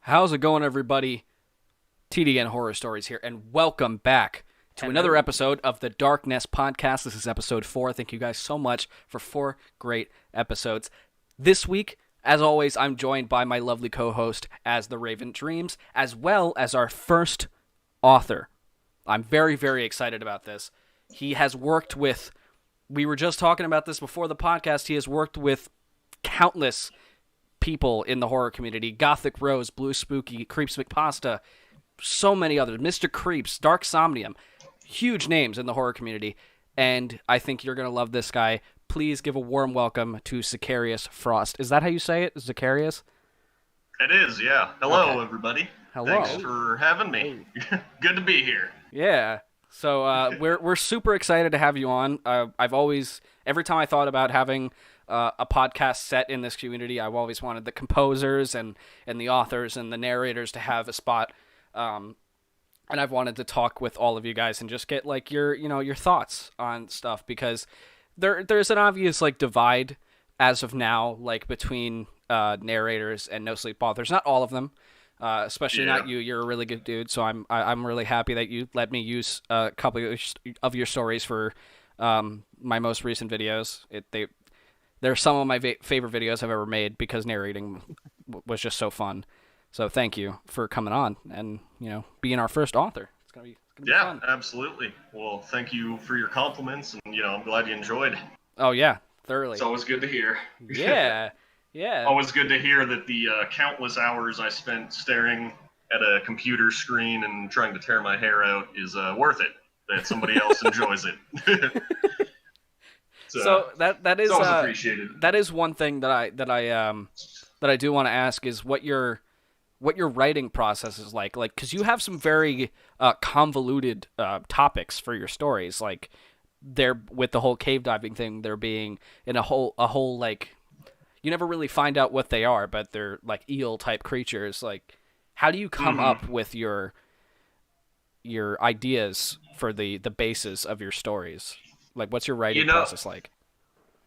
How's it going, everybody? TDN Horror Stories here, and welcome back to another episode of the TheDarkNest podcast. This is episode 4. Thank you guys so much for 4 great episodes. This week, as always, I'm joined by my lovely co-host as the Raven Dreams, as well as our first author. I'm very, very excited about this. He has worked with, we were just talking about this before the podcast, he has worked with countless people in the horror community. Gothic Rose, Blue Spooky, Creeps McPasta, so many others. Mr. Creeps, Dark Somnium. Huge names in the horror community. And I think you're going to love this guy. Please give a warm welcome to ZachariusFrost. Is that how you say it? Zacharius? It is, yeah. Hello, Okay. Everybody. Hello. Thanks for having me. Good to be here. Yeah. So we're super excited to have you on. I've always, every time I thought about having a podcast set in this community, I've always wanted the composers and the authors and the narrators to have a spot. And I've wanted to talk with all of you guys and just get like your thoughts on stuff, because there's an obvious like divide as of now, like between narrators and no sleep authors. Not all of them. Especially not you. You're a really good dude, so I'm really happy that you let me use a couple of your stories for my most recent videos. They're some of my favorite videos I've ever made because narrating was just so fun. So thank you for coming on and being our first author. It's gonna be fun. Absolutely. Well, thank you for your compliments, and I'm glad you enjoyed. Oh yeah, thoroughly. It's always good to hear. Yeah. Yeah. Always good to hear that the countless hours I spent staring at a computer screen and trying to tear my hair out is worth it. That somebody else enjoys it. So that is always appreciated. That is one thing that I do want to ask is what your writing process is like because you have some very convoluted topics for your stories, like there with the whole cave diving thing, there being in a whole like. You never really find out what they are, but they're like eel-type creatures. Like, how do you come up with your ideas for the basis of your stories? Like, what's your writing process like?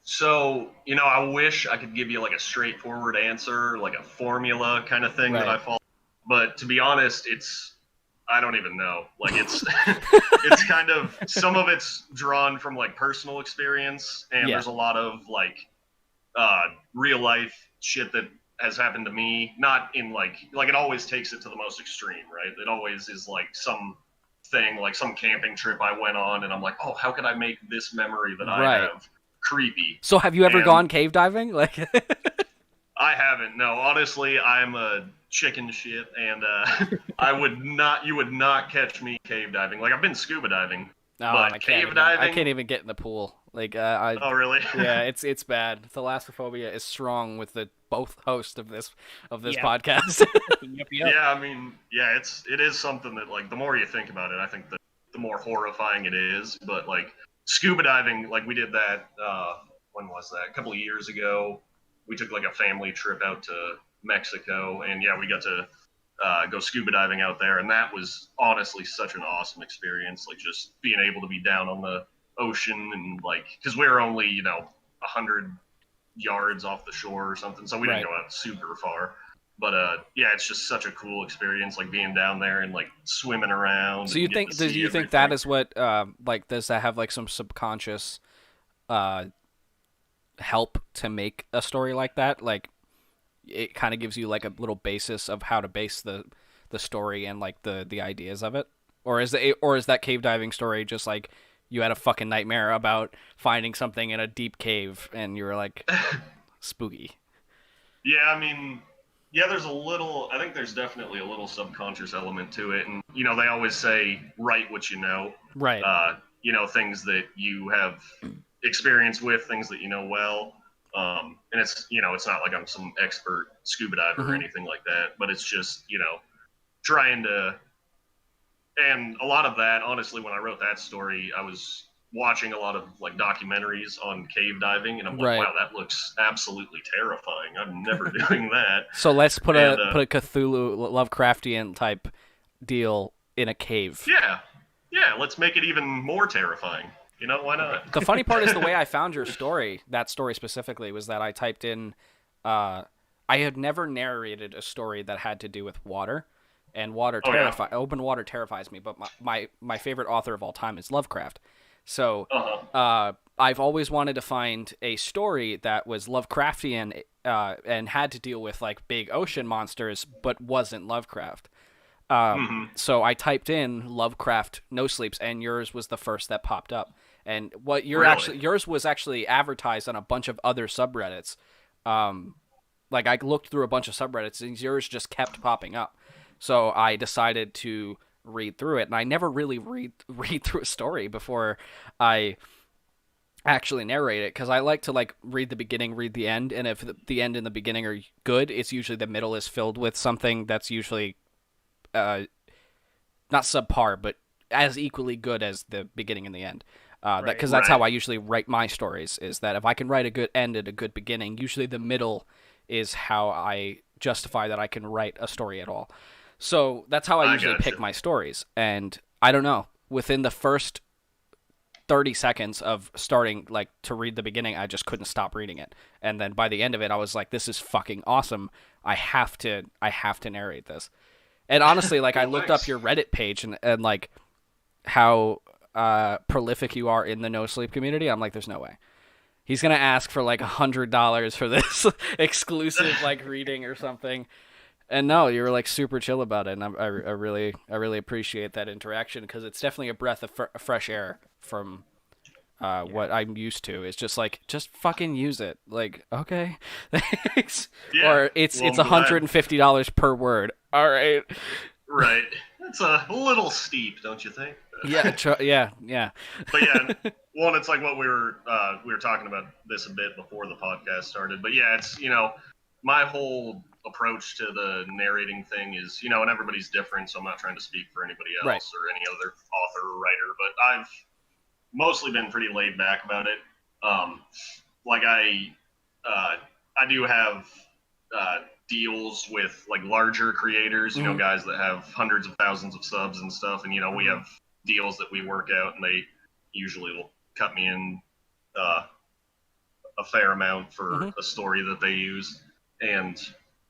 So, I wish I could give you like a straightforward answer, like a formula kind of thing that I follow. But to be honest, I don't even know. Like, it's it's kind of, some of it's drawn from like personal experience, and there's a lot of like real life shit that has happened to me, not in like it always takes it to the most extreme, right? It always is like some thing, like some camping trip I went on and I'm like, oh, how can I make this memory that I have creepy? So have you ever gone cave diving? Like I haven't, no. Honestly, I'm a chicken shit, and you would not catch me cave diving. Like, I've been scuba diving. But cave diving, I can't even get in the pool. Like, oh really? Yeah, it's bad. Thalassophobia is strong with the both hosts of this podcast. Yep. Yeah, I mean, yeah, it is something that like the more you think about it, I think the more horrifying it is. But like scuba diving, like we did that. When was that? A couple of years ago. We took like a family trip out to Mexico, and yeah, we got to go scuba diving out there, and that was honestly such an awesome experience. Like just being able to be down on the ocean and like, because we were only 100 yards off the shore or something, so we didn't go out super far. But yeah, it's just such a cool experience, like being down there and like swimming around. So you think? Do you think that is what like does that have like some subconscious help to make a story like that? Like it kind of gives you like a little basis of how to base the story and like the ideas of it, or is that cave diving story just like you had a fucking nightmare about finding something in a deep cave and you were like spooky? Yeah, I mean, yeah, I think there's definitely a little subconscious element to it, and they always say write what you know, right? Things that you have experience with, things that you know well. And it's not like I'm some expert scuba diver or anything like that, but it's just trying to. And a lot of that, honestly, when I wrote that story, I was watching a lot of like documentaries on cave diving, and I'm like, wow, that looks absolutely terrifying. I'm never doing that. So let's put a Cthulhu Lovecraftian type deal in a cave. Yeah, let's make it even more terrifying. Why not? The funny part is the way I found your story, that story specifically, was that I typed in I had never narrated a story that had to do with water, and Oh yeah. open water terrifies me. But my favorite author of all time is Lovecraft, so Uh-huh. I've always wanted to find a story that was Lovecraftian and had to deal with like big ocean monsters, but wasn't Lovecraft. Hmm. So I typed in Lovecraft No Sleeps, and yours was the first that popped up. And what Really? yours was actually advertised on a bunch of other subreddits. Um, like I looked through a bunch of subreddits, and yours just kept popping up. So I decided to read through it, and I never really read through a story before I actually narrate it because I like to like read the beginning, read the end, and if the end and the beginning are good, it's usually the middle is filled with something that's usually uh, not subpar, but as equally good as the beginning and the end. Right. Because that's how Right. I usually write my stories. Is that if I can write a good end and a good beginning, usually the middle is how I justify that I can write a story at all. So that's how I I usually gotcha. pick my stories. And I don't know, within the first 30 seconds of starting like to read the beginning, I just couldn't stop reading it. And then by the end of it, I was like, this is fucking awesome. I have to narrate this. And honestly, like I Well, looked up thanks. your Reddit page and like how prolific you are in the no sleep community. I'm like, there's no way he's gonna ask for like $100 for this exclusive like reading or something. And no, you were like super chill about it, and I really appreciate that interaction because it's definitely a breath of fresh air from Yeah. what I'm used to. It's just like just fucking use it. Like okay, thanks. Yeah. Or Well, it's I'm glad. $150 per word. All right. Right. It's a little steep, don't you think? Yeah. Yeah. Yeah. But yeah, one, it's like what we were talking about this a bit before the podcast started. But yeah, it's my whole approach to the narrating thing is and everybody's different, so I'm not trying to speak for anybody Right. else or any other author or writer, but I've mostly been pretty laid back about it. Um, like uh, I do have deals with like larger creators, Hmm. guys that have hundreds of thousands of subs and stuff, and we Hmm. have deals that we work out, and they usually will cut me in uh, a fair amount Hmm. for a story that they use, and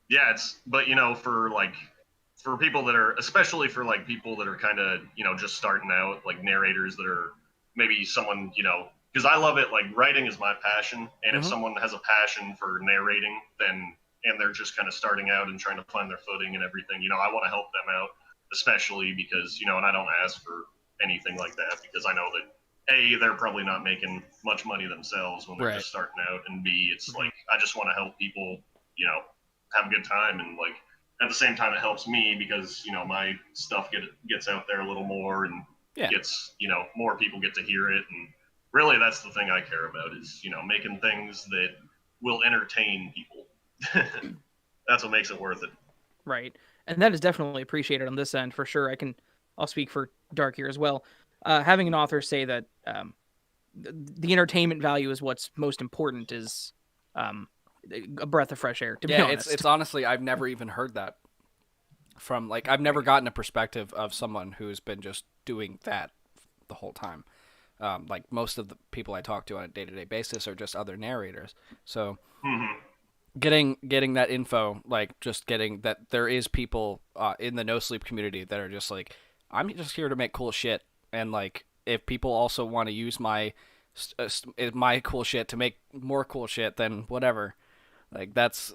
yeah, it's but for people that are especially for like people that are kind of just starting out, like narrators that are maybe someone because I love it, like writing is my passion, and if Hmm. someone has a passion for narrating, then and they're just kind of starting out and trying to find their footing and everything, I want to help them out, especially because and I don't ask for anything like that because I know that a, they're probably not making much money themselves when they're Right. just starting out, and B, it's Hmm. like I just want to help people, have a good time, and like at the same time it helps me because my stuff gets out there a little more and Yeah. gets more people get to hear it, and really that's the thing I care about is making things that will entertain people. That's what makes it worth it. Right. And that is definitely appreciated on this end for sure. I'll speak for Dark here as well. Having an author say that the entertainment value is what's most important is um, a breath of fresh air, to be Yeah. It's honest. it's honestly I've never even heard that from like I've never Right. gotten a perspective of someone who's been just doing that the whole time. Like most of the people I talk to on a day to day basis are just other narrators. So Mm-hmm. getting that info, like just getting that there is people in the no sleep community that are just like, I'm just here to make cool shit, and like if people also want to use my cool shit to make more cool shit, then whatever. Like that's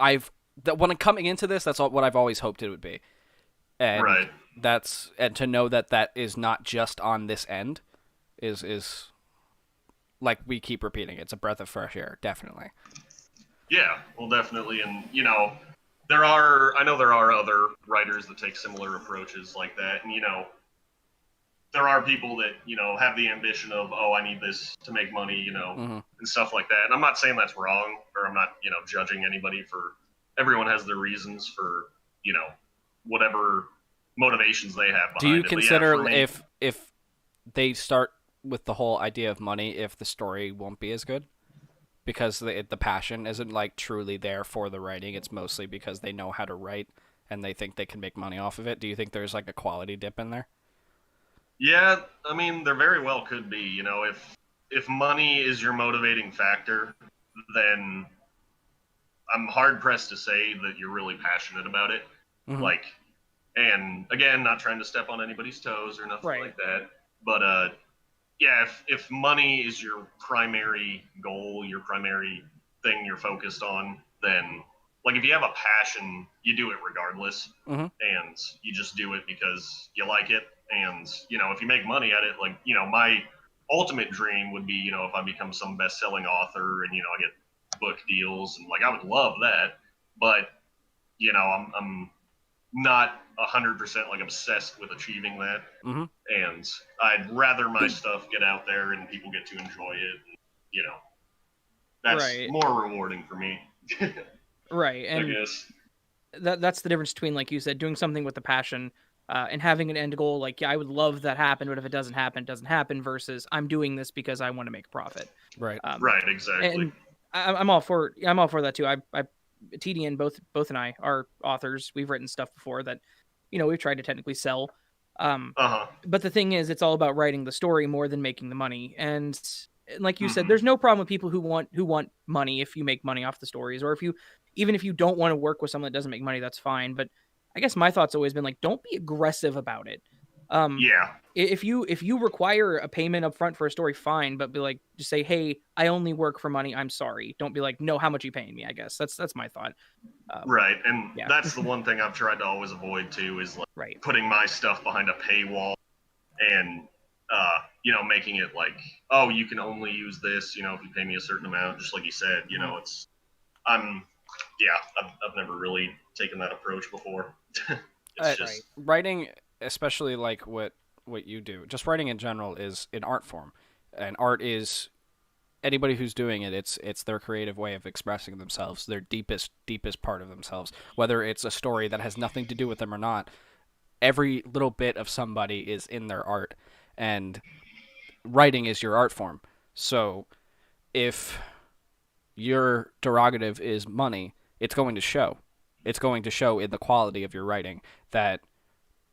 I've that when I'm coming into this, that's what I've always hoped it would be, and Right. and to know that that is not just on this end is like we keep repeating, it's a breath of fresh air, definitely. Yeah, well, definitely, and I know there are other writers that take similar approaches like that, and there are people that have the ambition of, oh, I need this to make money, Hmm. and stuff like that. And I'm not saying that's wrong, or I'm not judging anybody for. Everyone has their reasons for whatever motivations they have Do you behind it. But yeah, for consider me, if they start with the whole idea of money, if the story won't be as good because the passion isn't like truly there for the writing, it's mostly because they know how to write and they think they can make money off of it. Do you think there's like a quality dip in there? yeah, I mean, there very well could be. If money is your motivating factor, then I'm hard pressed to say that you're really passionate about it. Mhm. Like, and again, not trying to step on anybody's toes or nothing Right. like that, but yeah, if money is your primary goal, your primary thing you're focused on, then like if you have a passion, you do it regardless, Mhm. and you just do it because you like it. And if you make money at it, like my ultimate dream would be if I become some best-selling author and I get book deals and like I would love that, but I'm not 100% like obsessed with achieving that. Mhm. And I'd rather my stuff get out there and people get to enjoy it. That's Right. more rewarding for me. Right, I and guess. that's the difference between, like you said, doing something with a passion and having an end goal. Like, yeah, I would love that happen, but if it doesn't happen, it doesn't happen. Versus, I'm doing this because I want to make a profit. Right. Right, exactly. And I'm all for that too. TDN, both and I are authors. We've written stuff before that, we've tried to technically sell. But the thing is, it's all about writing the story more than making the money. And like you said, there's no problem with people who want money if you make money off the stories, or even if you don't want to work with someone that doesn't make money, that's fine. But I guess my thought's always been like, don't be aggressive about it. Yeah. If you require a payment up front for a story, fine, but be like, just say, hey, I only work for money, I'm sorry. Don't be like, no, how much are you paying me? I guess that's my thought. Right, and yeah. that's the one thing I've tried to always avoid too, is like Right. putting my stuff behind a paywall and making it like, oh, you can only use this, if you pay me a certain amount, just like you said. I've never really taken that approach before. It's just writing, especially like what you do, just writing in general, is an art form, and art is anybody who's doing it. It's their creative way of expressing themselves, their deepest part of themselves. Whether it's a story that has nothing to do with them or not, every little bit of somebody is in their art, and writing is your art form. So if your derogative is money, it's going to show. It's going to show in the quality of your writing that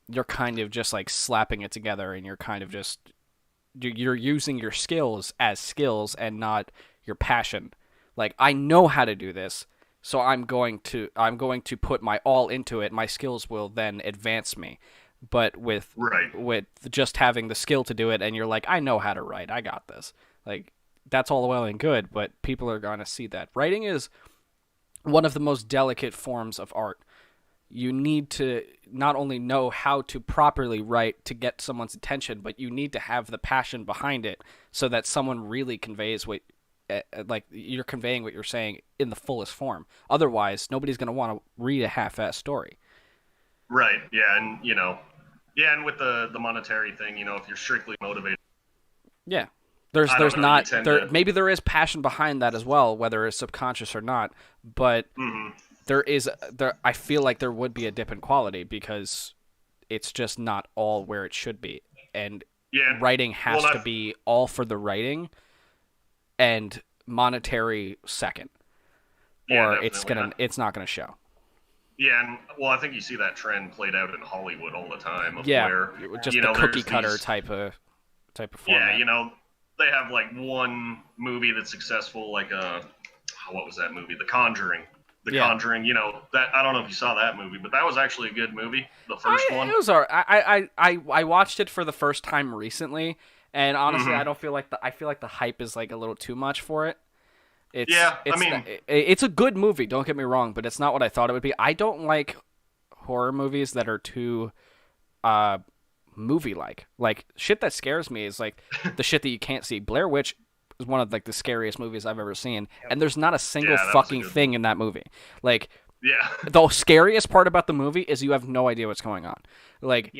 you're kind of just like slapping it together, and you're kind of just you're using your skills as skills and not your passion. Like, I know how to do this, so I'm going to put my all into it. My skills will then advance me. But with just having the skill to do it, and you're like, I know how to write, I got this. Like, that's all well and good, but people are going to see that. Writing is one of the most delicate forms of art. You need to not only know how to properly write to get someone's attention, but you need to have the passion behind it so that someone really conveys what, like, you're conveying what you're saying in the fullest form. Otherwise, nobody's going to want to read a half-assed story. Right. Yeah, and and with the monetary thing, if you're strictly motivated. Yeah. Maybe there is passion behind that as well, whether it's subconscious or not, but I feel like there would be a dip in quality because it's just not all where it should be. And writing has to be all for the writing and monetary second. Or it's not gonna show. Yeah, and I think you see that trend played out in Hollywood all the time. Where, just the cookie cutter type of format. Yeah, they have like one movie that's successful, like what was that movie? The Conjuring. Conjuring. That, I don't know if you saw that movie, but that was actually a good movie. The first one. It was alright. I watched it for the first time recently, and honestly, I feel like the hype is like a little too much for it. It's a good movie, don't get me wrong, but it's not what I thought it would be. I don't like horror movies that are too movie-like. Like, shit that scares me is like the shit that you can't see. Blair Witch is one of like the scariest movies I've ever seen, and there's not a single fucking thing in that movie. Like, the scariest part about the movie is you have no idea what's going on. Like,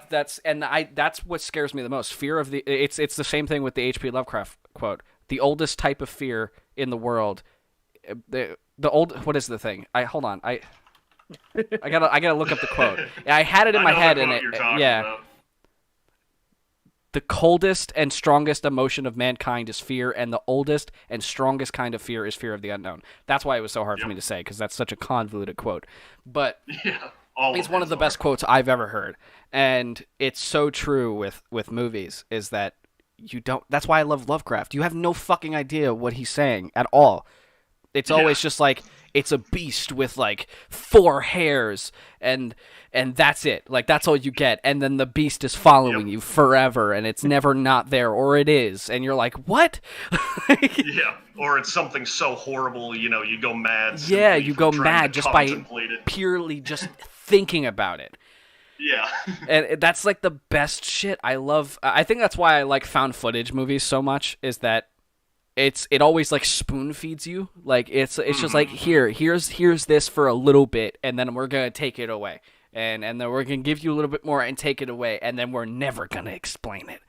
that's what scares me the most. Fear of it's the same thing with the H.P. Lovecraft quote. The oldest type of fear in the world. What is the thing? Hold on. I gotta look up the quote. I had it in my head, and about. The coldest and strongest emotion of mankind is fear, and the oldest and strongest kind of fear is fear of the unknown. That's why it was so hard for me to say, because that's such a convoluted quote. But it's one of the best quotes I've ever heard, and it's so true with movies. Is that you don't? That's why I love Lovecraft. You have no fucking idea what he's saying at all. It's always just like it's a beast with like 4 hairs and that's it. Like that's all you get. And then the beast is following you forever and it's never not there, or it is. And you're like, what? Yeah. Or it's something so horrible, you know, you go mad. Yeah, you go trying mad to just by contemplate it. purely just thinking about it. Yeah. And that's like the best shit. I think that's why I like found footage movies so much, is that it always like spoon feeds you. Like it's just like here's this for a little bit, and then we're gonna take it away. And then we're gonna give you a little bit more and take it away, and then we're never gonna explain it.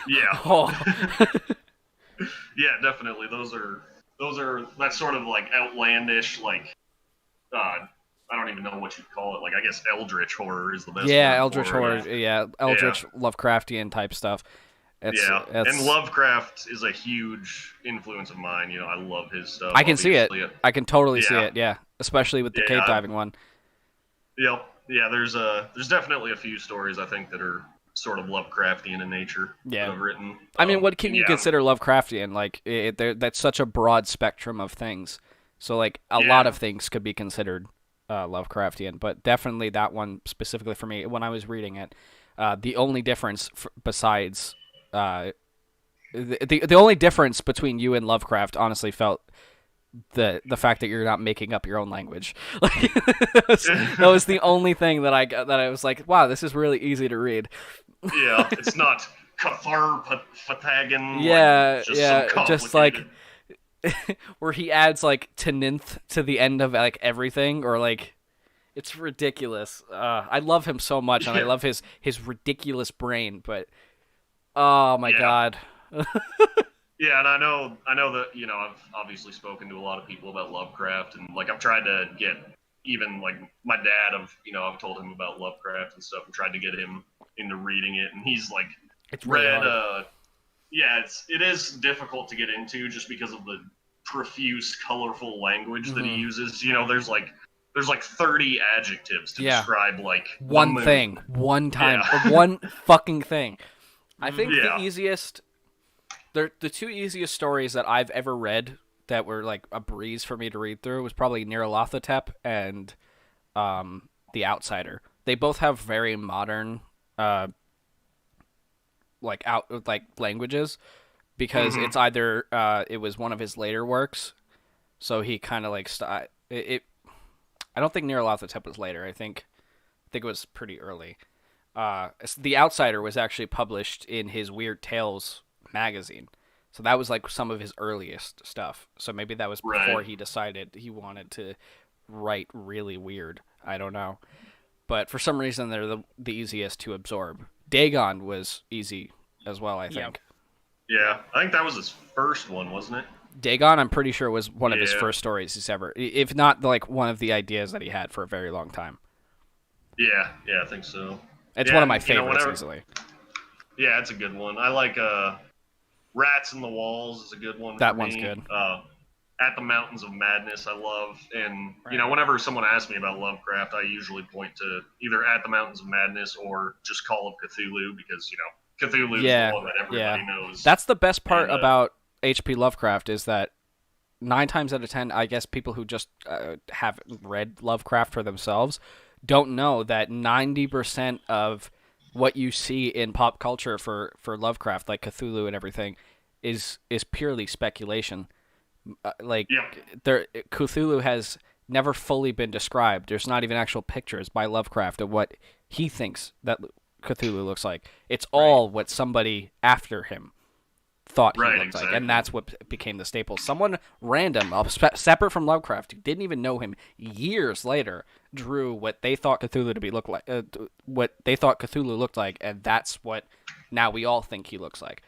Yeah. Oh. Yeah, definitely. Those are that's sort of like outlandish, like I don't even know what you'd call it. Like, I guess Eldritch horror is the best. Yeah, word Eldritch for horror. it. Yeah, Eldritch Lovecraftian type stuff. And Lovecraft is a huge influence of mine. You know, I love his stuff. I can see it. I can totally see Yeah. it. Yeah, especially with the cave diving one. Yep. Yeah, there's definitely a few stories I think that are sort of Lovecraftian in nature. Yeah. That I've written. I mean, what can you consider Lovecraftian? Like, that's such a broad spectrum of things. So, like, a lot of things could be considered Lovecraftian, but definitely that one specifically for me, when I was reading it, the only difference besides the only difference between you and Lovecraft, honestly, felt the fact that you're not making up your own language. Like, that was the only thing that I was like, wow, this is really easy to read. Yeah, it's not Catharpathagan. Yeah, like, just like where he adds like Tenith to the end of like everything, or like it's ridiculous. I love him so much, and I love his ridiculous brain. But oh my god. Yeah, and I know that, you know, I've obviously spoken to a lot of people about Lovecraft, and like I've tried to get even like my dad, I've told him about Lovecraft and stuff, and tried to get him into reading it, and he's like, it's really read hard. Yeah, it is difficult to get into just because of the profuse, colorful language that he uses. You know, there's like 30 adjectives to describe like one thing, one time, or one fucking thing. I think the easiest, the two easiest stories that I've ever read that were like a breeze for me to read through was probably Nyarlathotep and The Outsider. They both have very modern languages, because it's either it was one of his later works, so he kind of like it. I don't think Nyarlathotep was later. I think it was pretty early. The Outsider was actually published in his Weird Tales magazine, so that was like some of his earliest stuff. So maybe that was before he decided he wanted to write really weird. I don't know, but for some reason they're the easiest to absorb. Dagon was easy as well, I think. Yeah, I think that was his first one, wasn't it? Dagon, I'm pretty sure, was one of his first stories he's ever, if not like one of the ideas that he had for a very long time. Yeah, I think so. It's one of my favorites, easily. Yeah, it's a good one. I like Rats in the Walls is a good one. That one's good. At the Mountains of Madness, I love. And, you know, whenever someone asks me about Lovecraft, I usually point to either At the Mountains of Madness or just Call of Cthulhu, because, you know, Cthulhu is the one that everybody knows. That's the best part about H.P. Lovecraft, is that 9 times out of 10, I guess people who just haven't read Lovecraft for themselves don't know that 90% of what you see in pop culture for Lovecraft, like Cthulhu and everything, is purely speculation. Cthulhu has never fully been described. There's not even actual pictures by Lovecraft of what he thinks that Cthulhu looks like. It's all what somebody after him thought he looked like, and that's what became the staple. Someone random, separate from Lovecraft, who didn't even know him, years later drew what they thought Cthulhu looked like, and that's what now we all think he looks like.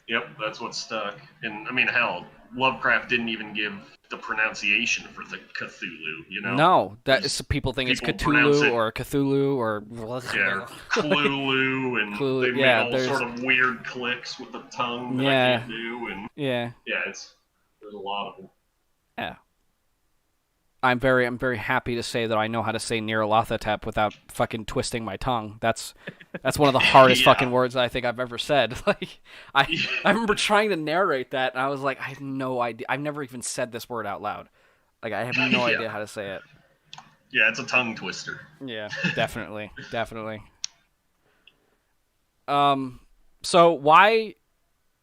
Yep, that's what stuck. And I mean, hell, Lovecraft didn't even give the pronunciation for the Cthulhu, you know? No, people think it's Cthulhu or Cthulhu or Cthulhu, and they made all sort of weird clicks with the tongue that I can't do, and there's a lot of them. Yeah. I'm very happy to say that I know how to say Nyarlathotep without fucking twisting my tongue. That's one of the hardest fucking words I think I've ever said. Like, I remember trying to narrate that, and I was like, I have no idea. I've never even said this word out loud. Like I have no Yeah. idea how to say it. Yeah, it's a tongue twister. Yeah, definitely, definitely. So why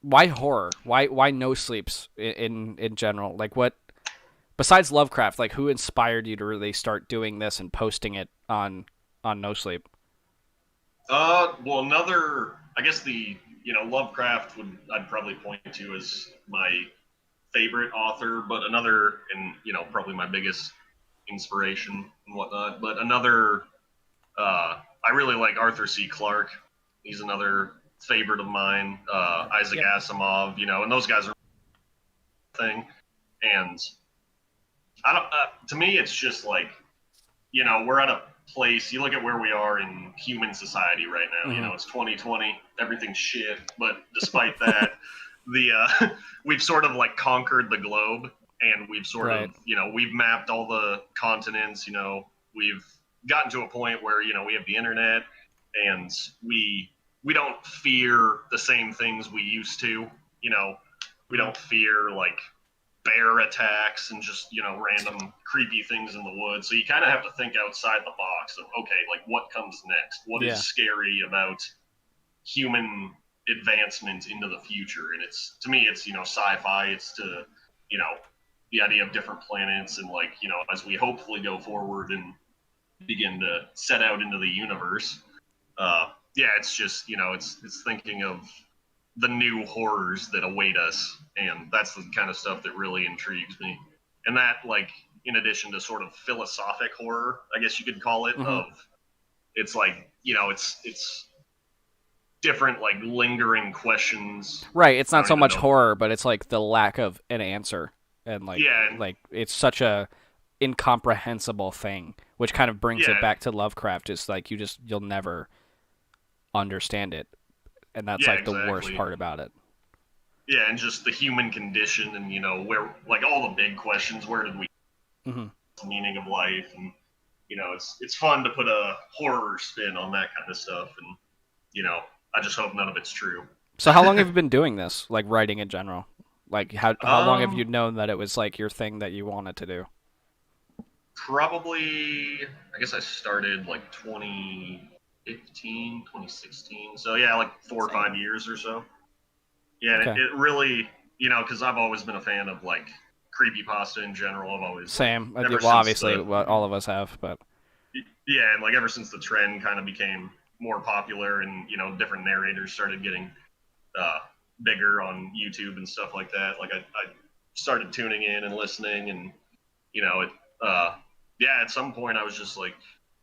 horror? Why no sleeps in general? Like what besides Lovecraft? Like who inspired you to really start doing this and posting it on No Sleep? Well, another, I guess Lovecraft I'd probably point to as my favorite author, but another, and probably my biggest inspiration and whatnot. But another, I really like Arthur C. Clarke. He's another favorite of mine. Isaac Asimov, and those guys are thing. And I don't. To me, it's just like, we're at a place. You look at where we are in human society right now. Mm-hmm. It's 2020. Everything's shit. But despite that, we've sort of like conquered the globe, and we've sort of we've mapped all the continents. We've gotten to a point where we have the internet, and we don't fear the same things we used to. We don't fear like bear attacks and just random creepy things in the woods. So you kind of have to think outside the box of, okay, like what comes next? What is scary about human advancement into the future? And to me it's sci-fi. It's to the idea of different planets, and like as we hopefully go forward and begin to set out into the universe, it's just it's thinking of the new horrors that await us, and that's the kind of stuff that really intrigues me. And that, like, in addition to sort of philosophic horror, I guess you could call it, of it's like it's different, like, lingering questions. Right, it's not so much horror, but it's like the lack of an answer, and like like it's such a incomprehensible thing, which kind of brings it back to Lovecraft. Is like you'll never understand it. And that's the worst part about it. Yeah, and just the human condition, and where, like, all the big questions. Where did we? The meaning of life, and it's fun to put a horror spin on that kind of stuff, and I just hope none of it's true. So how long have you been doing this, like writing in general? Like how long have you known that it was like your thing that you wanted to do? Probably, I guess I started like 2016, so yeah, like 4 or 5 years or so. Yeah, okay. It really, because I've always been a fan of like creepypasta in general. I've always same. Well, obviously, all of us have, but yeah, and like ever since the trend kind of became more popular, and different narrators started getting bigger on YouTube and stuff like that. Like I started tuning in and listening, and at some point I was just like,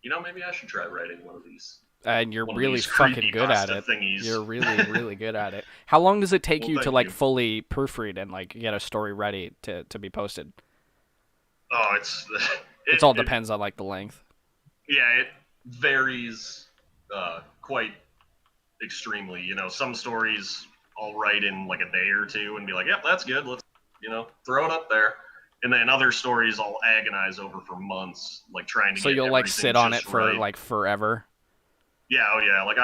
maybe I should try writing one of these. And you're really fucking good at it. Thingies. You're really, really good at it. How long does it take you to like fully proofread and like get a story ready to be posted? Oh, it all depends on like the length. Yeah, it varies quite extremely. Some stories I'll write in like a day or two and be like, yep, that's good. Let's throw it up there. And then other stories I'll agonize over for months, like trying to. So you'll like sit on it for like forever. Yeah, oh yeah. Like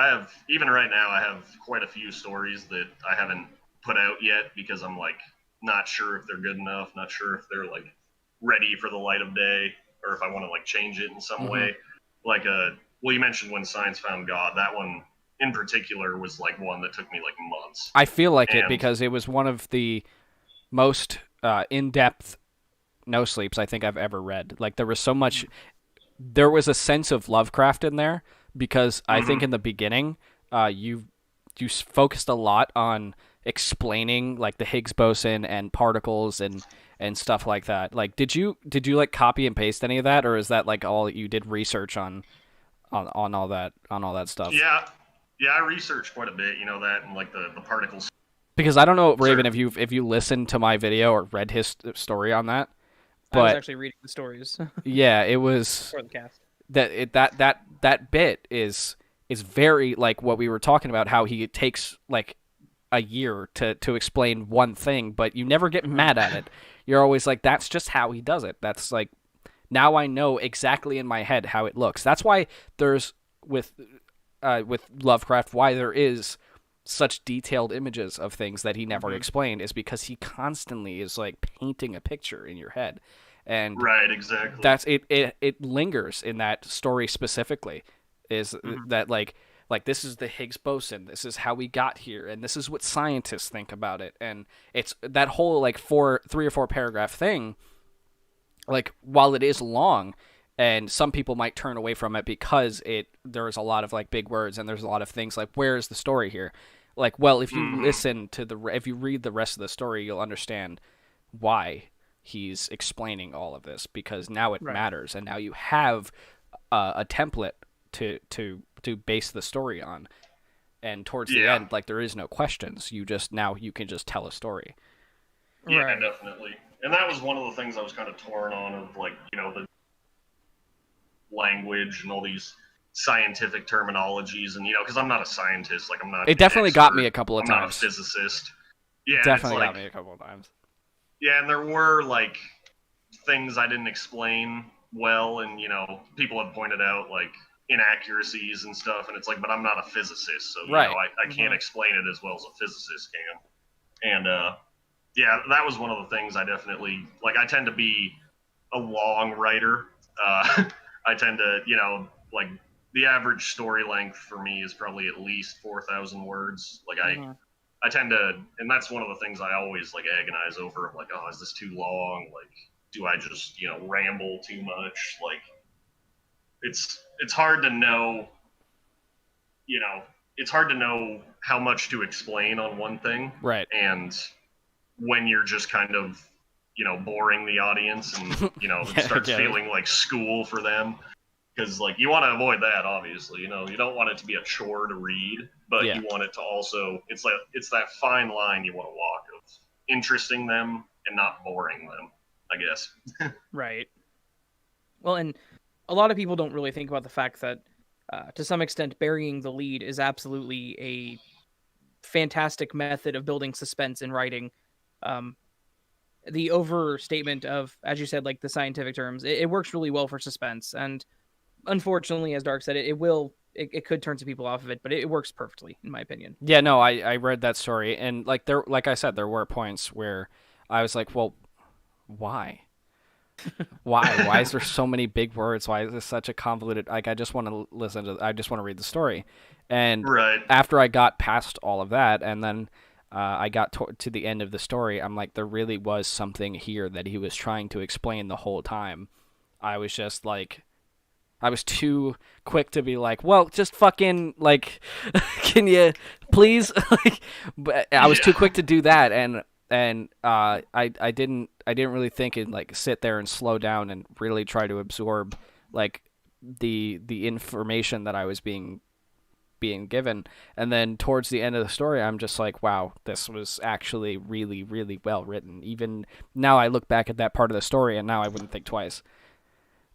even right now, I have quite a few stories that I haven't put out yet because I'm like not sure if they're good enough, not sure if they're like ready for the light of day, or if I want to like change it in some way. Like you mentioned When Science Found God. That one in particular was like one that took me like months. I feel like it because it was one of the most in-depth no sleeps I think I've ever read. Like there was so much, there was a sense of Lovecraft in there. Because I think in the beginning, you focused a lot on explaining like the Higgs boson and particles and stuff like that. Like, did you like copy and paste any of that, or is that like all you did research on all that stuff? Yeah, I researched quite a bit. That and like the particles. Because I don't know, Raven, if you listened to my video or read his story on that, but I was actually reading the stories. Yeah, it was for the cast. That bit is very like what we were talking about, how he takes like a year to explain one thing, but you never get mad at it. You're always like, that's just how he does it. That's like, now I know exactly in my head how it looks. That's why there's with Lovecraft, why there is such detailed images of things that he never explained, is because he constantly is like painting a picture in your head. And Right, exactly. that's it lingers in that story specifically, is that like this is the Higgs boson, this is how we got here, and this is what scientists think about it. And it's that whole like 3 or 4 paragraph thing, like while it is long and some people might turn away from it because there's a lot of like big words and there's a lot of things like, where is the story here? Like, well, if you listen to if you read the rest of the story, you'll understand why he's explaining all of this, because now it matters, and now you have a template to base the story on. And towards the end, like, there is no questions. You can just tell a story. Yeah, definitely. And that was one of the things I was kind of torn on, of like, you know, the language and all these scientific terminologies, and, you know, because I'm not a scientist, like, I'm not. It definitely got me a couple of times. I'm not a physicist. Yeah, definitely got me a couple of times. Yeah, and there were like things I didn't explain well, and, you know, people have pointed out like inaccuracies and stuff, and it's like, but I'm not a physicist, so you know, I can't explain it as well as a physicist can. And yeah, that was one of the things I definitely like. I tend to be a long writer. I tend to, you know, like, the average story length for me is probably at least 4,000 words. Like, I tend to, and that's one of the things I always like agonize over. Like, oh, is this too long? Like, do I just, you know, ramble too much? Like, it's hard to know, you know, it's hard to know how much to explain on one thing. Right. And when you're just kind of, you know, boring the audience, and, you know, it starts feeling like school for them. Because, like, you want to avoid that, obviously. You know, you don't want it to be a chore to read, but you want it to also, it's that fine line you want to walk of interesting them and not boring them, I guess. Right. Well, and a lot of people don't really think about the fact that, to some extent, burying the lead is absolutely a fantastic method of building suspense in writing. The overstatement of, as you said, like, the scientific terms, it works really well for suspense. And unfortunately, as Dark said, it could turn some people off of it, but it works perfectly, in my opinion. Yeah, no, I read that story, and like I said, there were points where I was like, well, why? Why is there so many big words? Why is this such a convoluted? Like, I just want to read the story. And after I got past all of that, and then I got to the end of the story, I'm like, there really was something here that he was trying to explain the whole time. I was just like, I was too quick to be like, well, just fucking, like, can you please? Like, but I was too quick to do that, and I didn't really think and, like, sit there and slow down and really try to absorb, like, the information that I was being given. And then towards the end of the story, I'm just like, wow, this was actually really, really well written. Even now, I look back at that part of the story, and now I wouldn't think twice.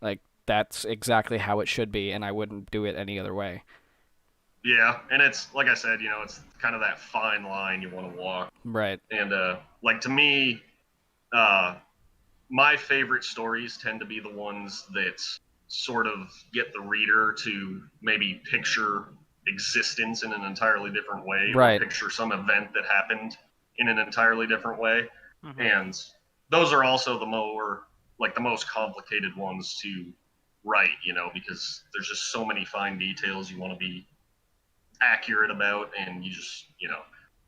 Like, that's exactly how it should be, and I wouldn't do it any other way. Yeah, and it's, like I said, you know, it's kind of that fine line you want to walk. Right. And, like, to me, my favorite stories tend to be the ones that sort of get the reader to maybe picture existence in an entirely different way, or picture some event that happened in an entirely different way. And those are also the most complicated ones to write, you know, because there's just so many fine details you want to be accurate about, and you just, you know,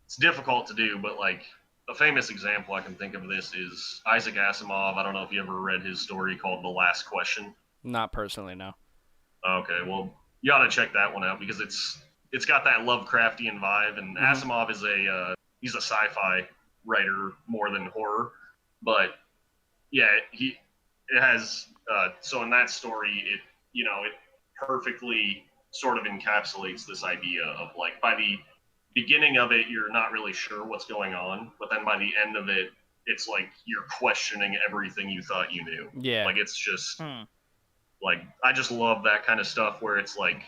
it's difficult to do. But, like, a famous example I can think of this is Isaac Asimov. I don't know if you ever read his story called The Last Question. Not personally, no. Okay, well, you ought to check that one out, because it's got that Lovecraftian vibe, and Asimov is he's a sci-fi writer more than horror, but yeah, it has so in that story, it, you know, it perfectly sort of encapsulates this idea of, like, by the beginning of it, you're not really sure what's going on, but then by the end of it, it's like you're questioning everything you thought you knew. Yeah. Like, it's just like, I just love that kind of stuff where it's like,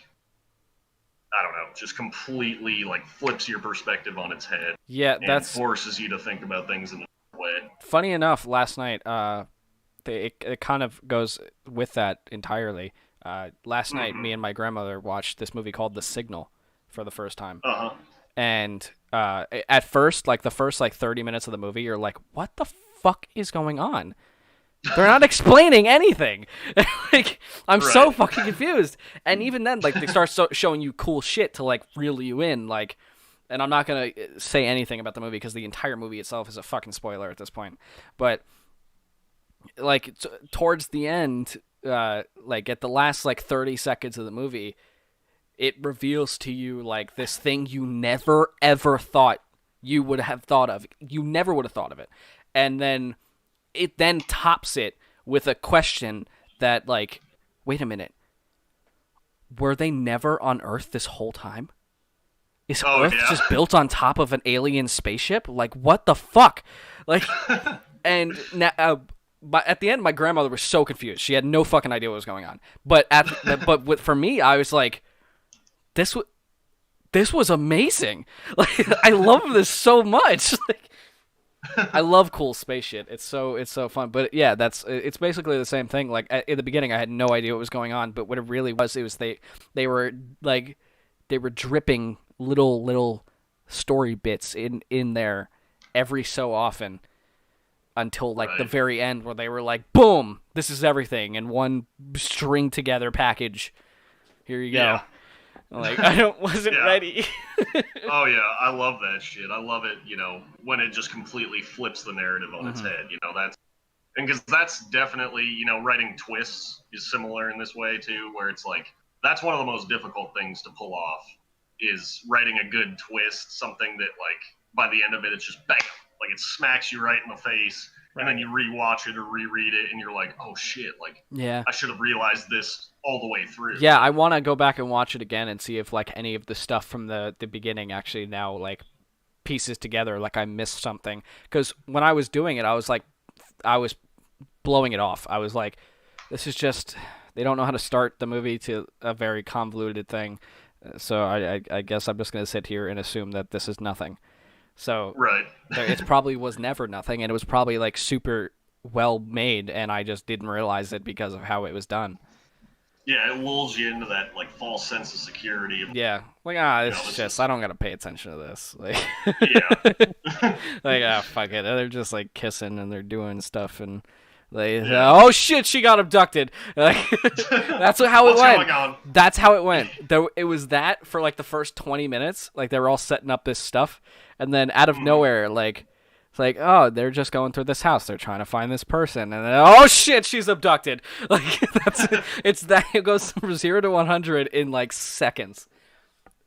I don't know, just completely, like, flips your perspective on its head. Yeah, and forces you to think about things in a way. Funny enough, last night, it kind of goes with that entirely. Last night, me and my grandmother watched this movie called The Signal for the first time. And at first, like, the first, like, 30 minutes of the movie, you're like, what the fuck is going on? They're not explaining anything. Like, I'm so Right. fucking confused. And even then, like, they start showing you cool shit to, like, reel you in. Like, and I'm not going to say anything about the movie because the entire movie itself is a fucking spoiler at this point. But, like, towards the end, like, at the last, like, 30 seconds of the movie, it reveals to you, like, this thing you never, ever thought you would have thought of. You never would have thought of it. And then it then tops it with a question that, like, wait a minute. Were they never on Earth this whole time? Is Earth just built on top of an alien spaceship? Like, what the fuck? Like, and now, but at the end, my grandmother was so confused. She had no fucking idea what was going on. But for me, I was like, this was amazing. Like, I love this so much. Like, I love cool space shit. It's so fun. But yeah, it's basically the same thing. Like, in the beginning, I had no idea what was going on. But what it really was, it was they were like, they were dripping little story bits in there every so often until, like, the very end, where they were like, boom, this is everything in one string together package. Here you go. Yeah. Like, wasn't ready. Oh yeah, I love that shit. I love it, when it just completely flips the narrative on its head. Because that's definitely, writing twists is similar in this way too, where it's like, that's one of the most difficult things to pull off, is writing a good twist, something that, like, by the end of it, it's just bam, like, it smacks you right in the face, and then you rewatch it or reread it, and you're like, oh shit, like, yeah, I should have realized this all the way through. Yeah, I want to go back and watch it again and see if, like, any of the stuff from the beginning actually now, like, pieces together, like I missed something. Because when I was doing it, I was blowing it off. I was like, this is just, they don't know how to start the movie to a very convoluted thing. So I guess I'm just going to sit here and assume that this is nothing. So it probably was never nothing, and it was probably, like, super well made, and I just didn't realize it because of how it was done. Yeah, it lulls you into that, like, false sense of security. Yeah, like, it's just, I don't gotta pay attention to this. Like, yeah. Like, fuck it. They're just, like, kissing and they're doing stuff, and oh shit, she got abducted. Like, that's how it went. Going on? That's how it went. It was that for, like, the first 20 minutes. Like, they were all setting up this stuff, and then out of nowhere, like, it's like, oh, they're just going through this house. They're trying to find this person, and then, oh shit, she's abducted. Like, it goes from 0 to 100 in, like, seconds.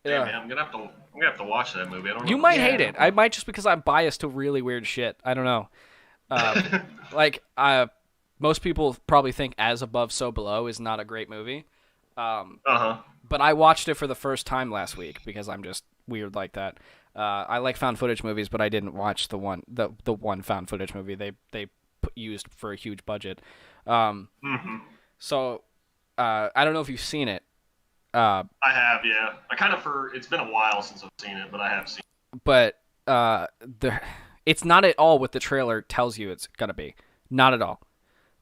Yeah, man, I'm gonna have to watch that movie. I don't know. You might hate it. I might, just because I'm biased to really weird shit. I don't know. Like, most people probably think As Above, So Below is not a great movie. But I watched it for the first time last week because I'm just weird like that. I like found footage movies, but I didn't watch the one found footage movie they used for a huge budget. So I don't know if you've seen it. I have, yeah. It's been a while since I've seen it, but I have seen it. But it's not at all what the trailer tells you it's gonna be. Not at all.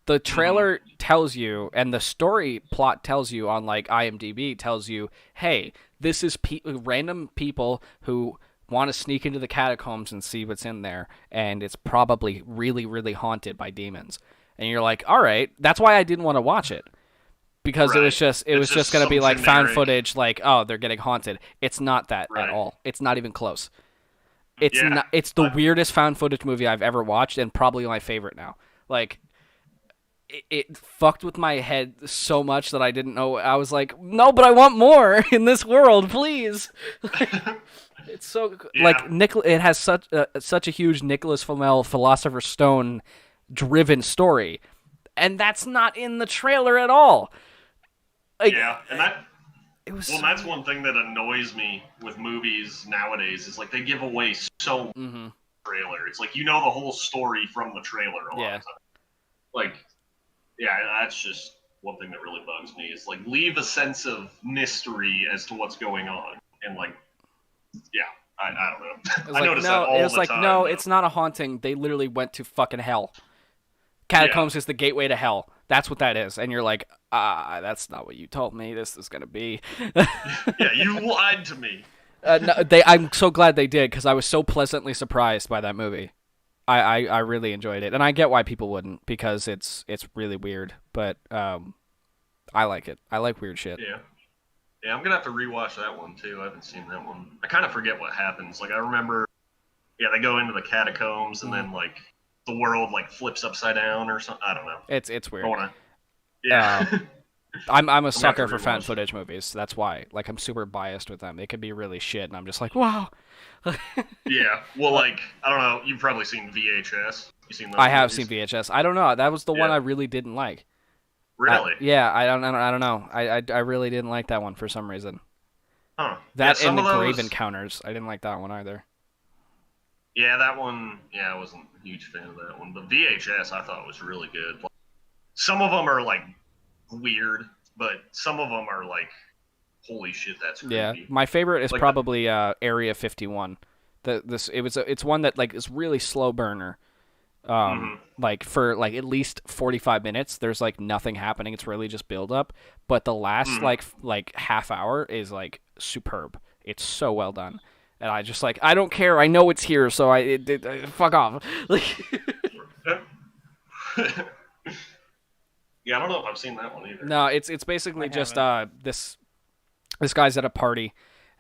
The trailer tells you, and the story plot tells you on, like, IMDb, tells you, hey, this is random people who want to sneak into the catacombs and see what's in there, and it's probably really, really haunted by demons. And you're like, all right, that's why I didn't want to watch it. Because it was just going to be, like, found footage, like, oh, they're getting haunted. It's not that at all. It's not even close. It's the weirdest found footage movie I've ever watched, and probably my favorite now. Like, it fucked with my head so much that I didn't know. I was like, no, but I want more in this world, please. It's so like it has such a huge Nicholas Flamel Philosopher's Stone driven story, and that's not in the trailer at all. Like, and that's one thing that annoys me with movies nowadays is, like, they give away so much in the trailer. It's like, the whole story from the trailer a lot of time. Like, that's just one thing that really bugs me. Is, like, leave a sense of mystery as to what's going on, and, like, I don't know. I noticed that all the time. It was like, no, it's not a haunting. They literally went to fucking hell. Catacombs is the gateway to hell. That's what that is. And you're like, that's not what you told me this is gonna be. Yeah, you lied to me. No, I'm so glad they did, because I was so pleasantly surprised by that movie. I really enjoyed it, and I get why people wouldn't, because it's really weird, but I like it. I like weird shit. Yeah. Yeah, I'm gonna have to rewatch that one too. I haven't seen that one. I kind of forget what happens. Like I remember, yeah, they go into the catacombs and then like the world like flips upside down or something. I don't know. It's weird. Yeah. I'm a sucker for found footage movies. That's why. Like, I'm super biased with them. It could be really shit, and I'm just like, wow. Yeah. Well, like, I don't know. You've probably seen VHS. You seen those I have movies? seen VHS. I don't know. That was the one Yeah. I really didn't like. Really? Yeah. I don't know. I really didn't like that one for some reason. Huh. That yeah, and the some of Grave those... Encounters. I didn't like that one either. Yeah, that one. Yeah, I wasn't a huge fan of that one. But VHS, I thought was really good. Like, some of them are like weird, but some of them are like, holy shit, that's creepy. Yeah, my favorite is like probably Area 51. It's one that like is really slow burner. Like for like at least 45 minutes, there's like nothing happening. It's really just build up. But the last like half hour is like superb. It's so well done. And I just like, I don't care. I know it's here, so fuck off. Yeah, I don't know if I've seen that one either. No, it's basically just this guy's at a party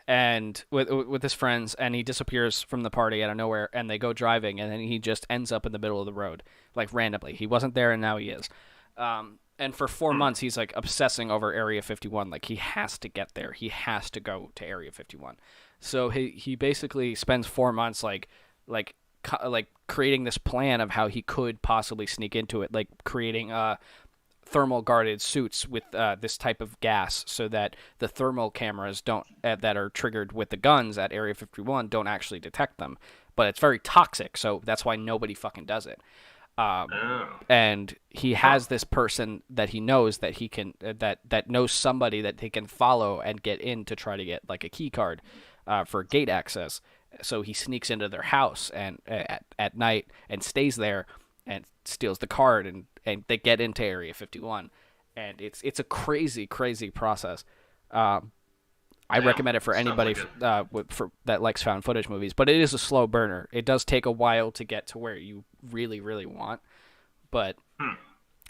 and with his friends, and he disappears from the party out of nowhere, and they go driving, and then he just ends up in the middle of the road, like randomly. He wasn't there, and now he is. And for 4 months, he's like obsessing over Area 51. Like, he has to get there. He has to go to Area 51. So he basically spends 4 months like creating this plan of how he could possibly sneak into it, like creating thermal guarded suits with this type of gas, so that the thermal cameras don't that are triggered with the guns at Area 51 don't actually detect them. But it's very toxic, so that's why nobody fucking does it. And he has this person that he knows that he can that knows somebody that they can follow and get in to try to get like a key card for gate access. So he sneaks into their house and at night and stays there and steals the card, and they get into Area 51, and it's a crazy process. I recommend it for anybody for that likes found footage movies, but it is a slow burner. It does take a while to get to where you really want, but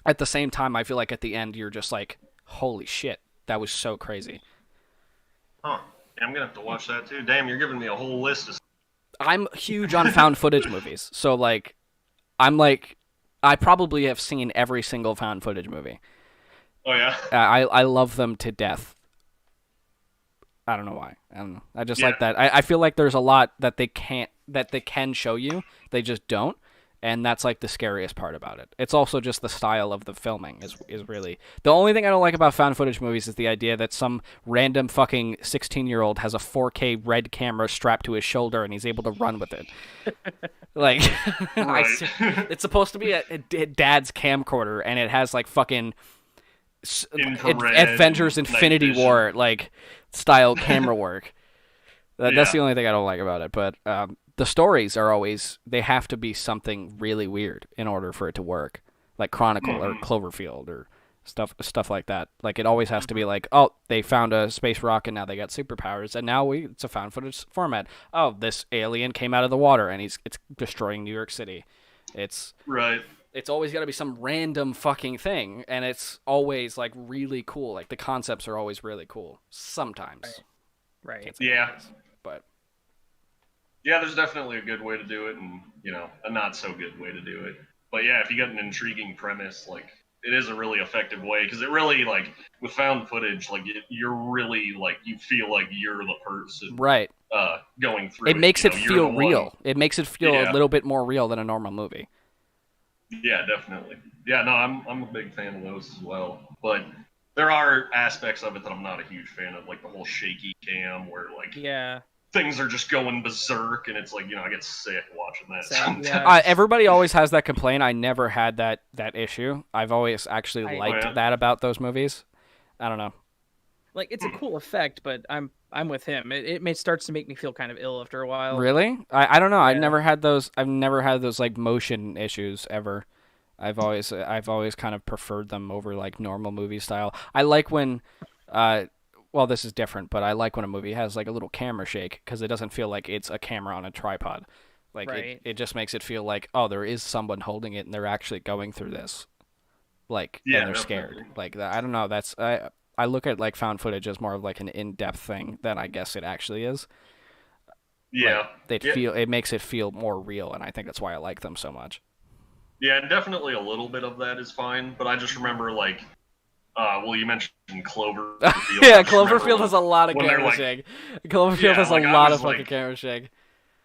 at the same time, I feel like at the end you're just like, holy shit, that was so crazy. Huh. Yeah, I'm gonna have to watch that too. Damn, you're giving me a whole list of... I'm huge on found footage movies, so like, I probably have seen every single found footage movie. Oh yeah. I love them to death. I don't know why. I don't know. I just like that. I feel like there's a lot that they can show you. They just don't. And that's like the scariest part about it. It's also just the style of the filming is really... The only thing I don't like about found footage movies is the idea that some random fucking 16-year-old has a 4K red camera strapped to his shoulder and he's able to run with it. Like, right. It's supposed to be a dad's camcorder, and it has like fucking Avengers Infinity War like style camera work. That's the only thing I don't like about it. But the stories are always, they have to be something really weird in order for it to work, like Chronicle or Cloverfield or stuff like that. Like, it always has to be like, oh, they found a space rock and now they got superpowers, and now it's a found footage format. Oh, this alien came out of the water and it's destroying New York City. It's always got to be some random fucking thing, and it's always like really cool. Like, the concepts are always really cool sometimes. Right. Yeah. But yeah, there's definitely a good way to do it, and a not so good way to do it. But yeah, if you got an intriguing premise, like, it is a really effective way, because it really, like, with found footage, like, you're really, like, you feel like you're the person going through it. It makes it feel real. It makes it feel a little bit more real than a normal movie. Yeah, definitely. Yeah, no, I'm a big fan of those as well. But there are aspects of it that I'm not a huge fan of, like the whole shaky cam where, like, things are just going berserk, and it's like, I get sick watching that sometimes. Everybody always has that complaint. I never had that issue. I've always actually liked that about those movies. I don't know. Like, it's a cool effect, but I'm with him. It starts to make me feel kind of ill after a while. Really? I don't know. Yeah. I've never had those like motion issues ever. I've always kind of preferred them over like normal movie style. I like when well, this is different, but I like when a movie has like a little camera shake, because it doesn't feel like it's a camera on a tripod. Like Right. it just makes it feel like, oh, there is someone holding it and they're actually going through this. Like, Yeah, and they're scared. definitely. Like, I don't know. I look at like found footage as more of like an in-depth thing than I guess it actually is. Yeah. Like, Yeah. it makes it feel more real, and I think that's why I like them so much. Yeah, and definitely a little bit of that is fine, but I just remember like, well, you mentioned Cloverfield. Yeah, I just remember Cloverfield has a lot of when they're, camera like- shake. Cloverfield Yeah, has a like, I lot was, of fucking like- camera shake.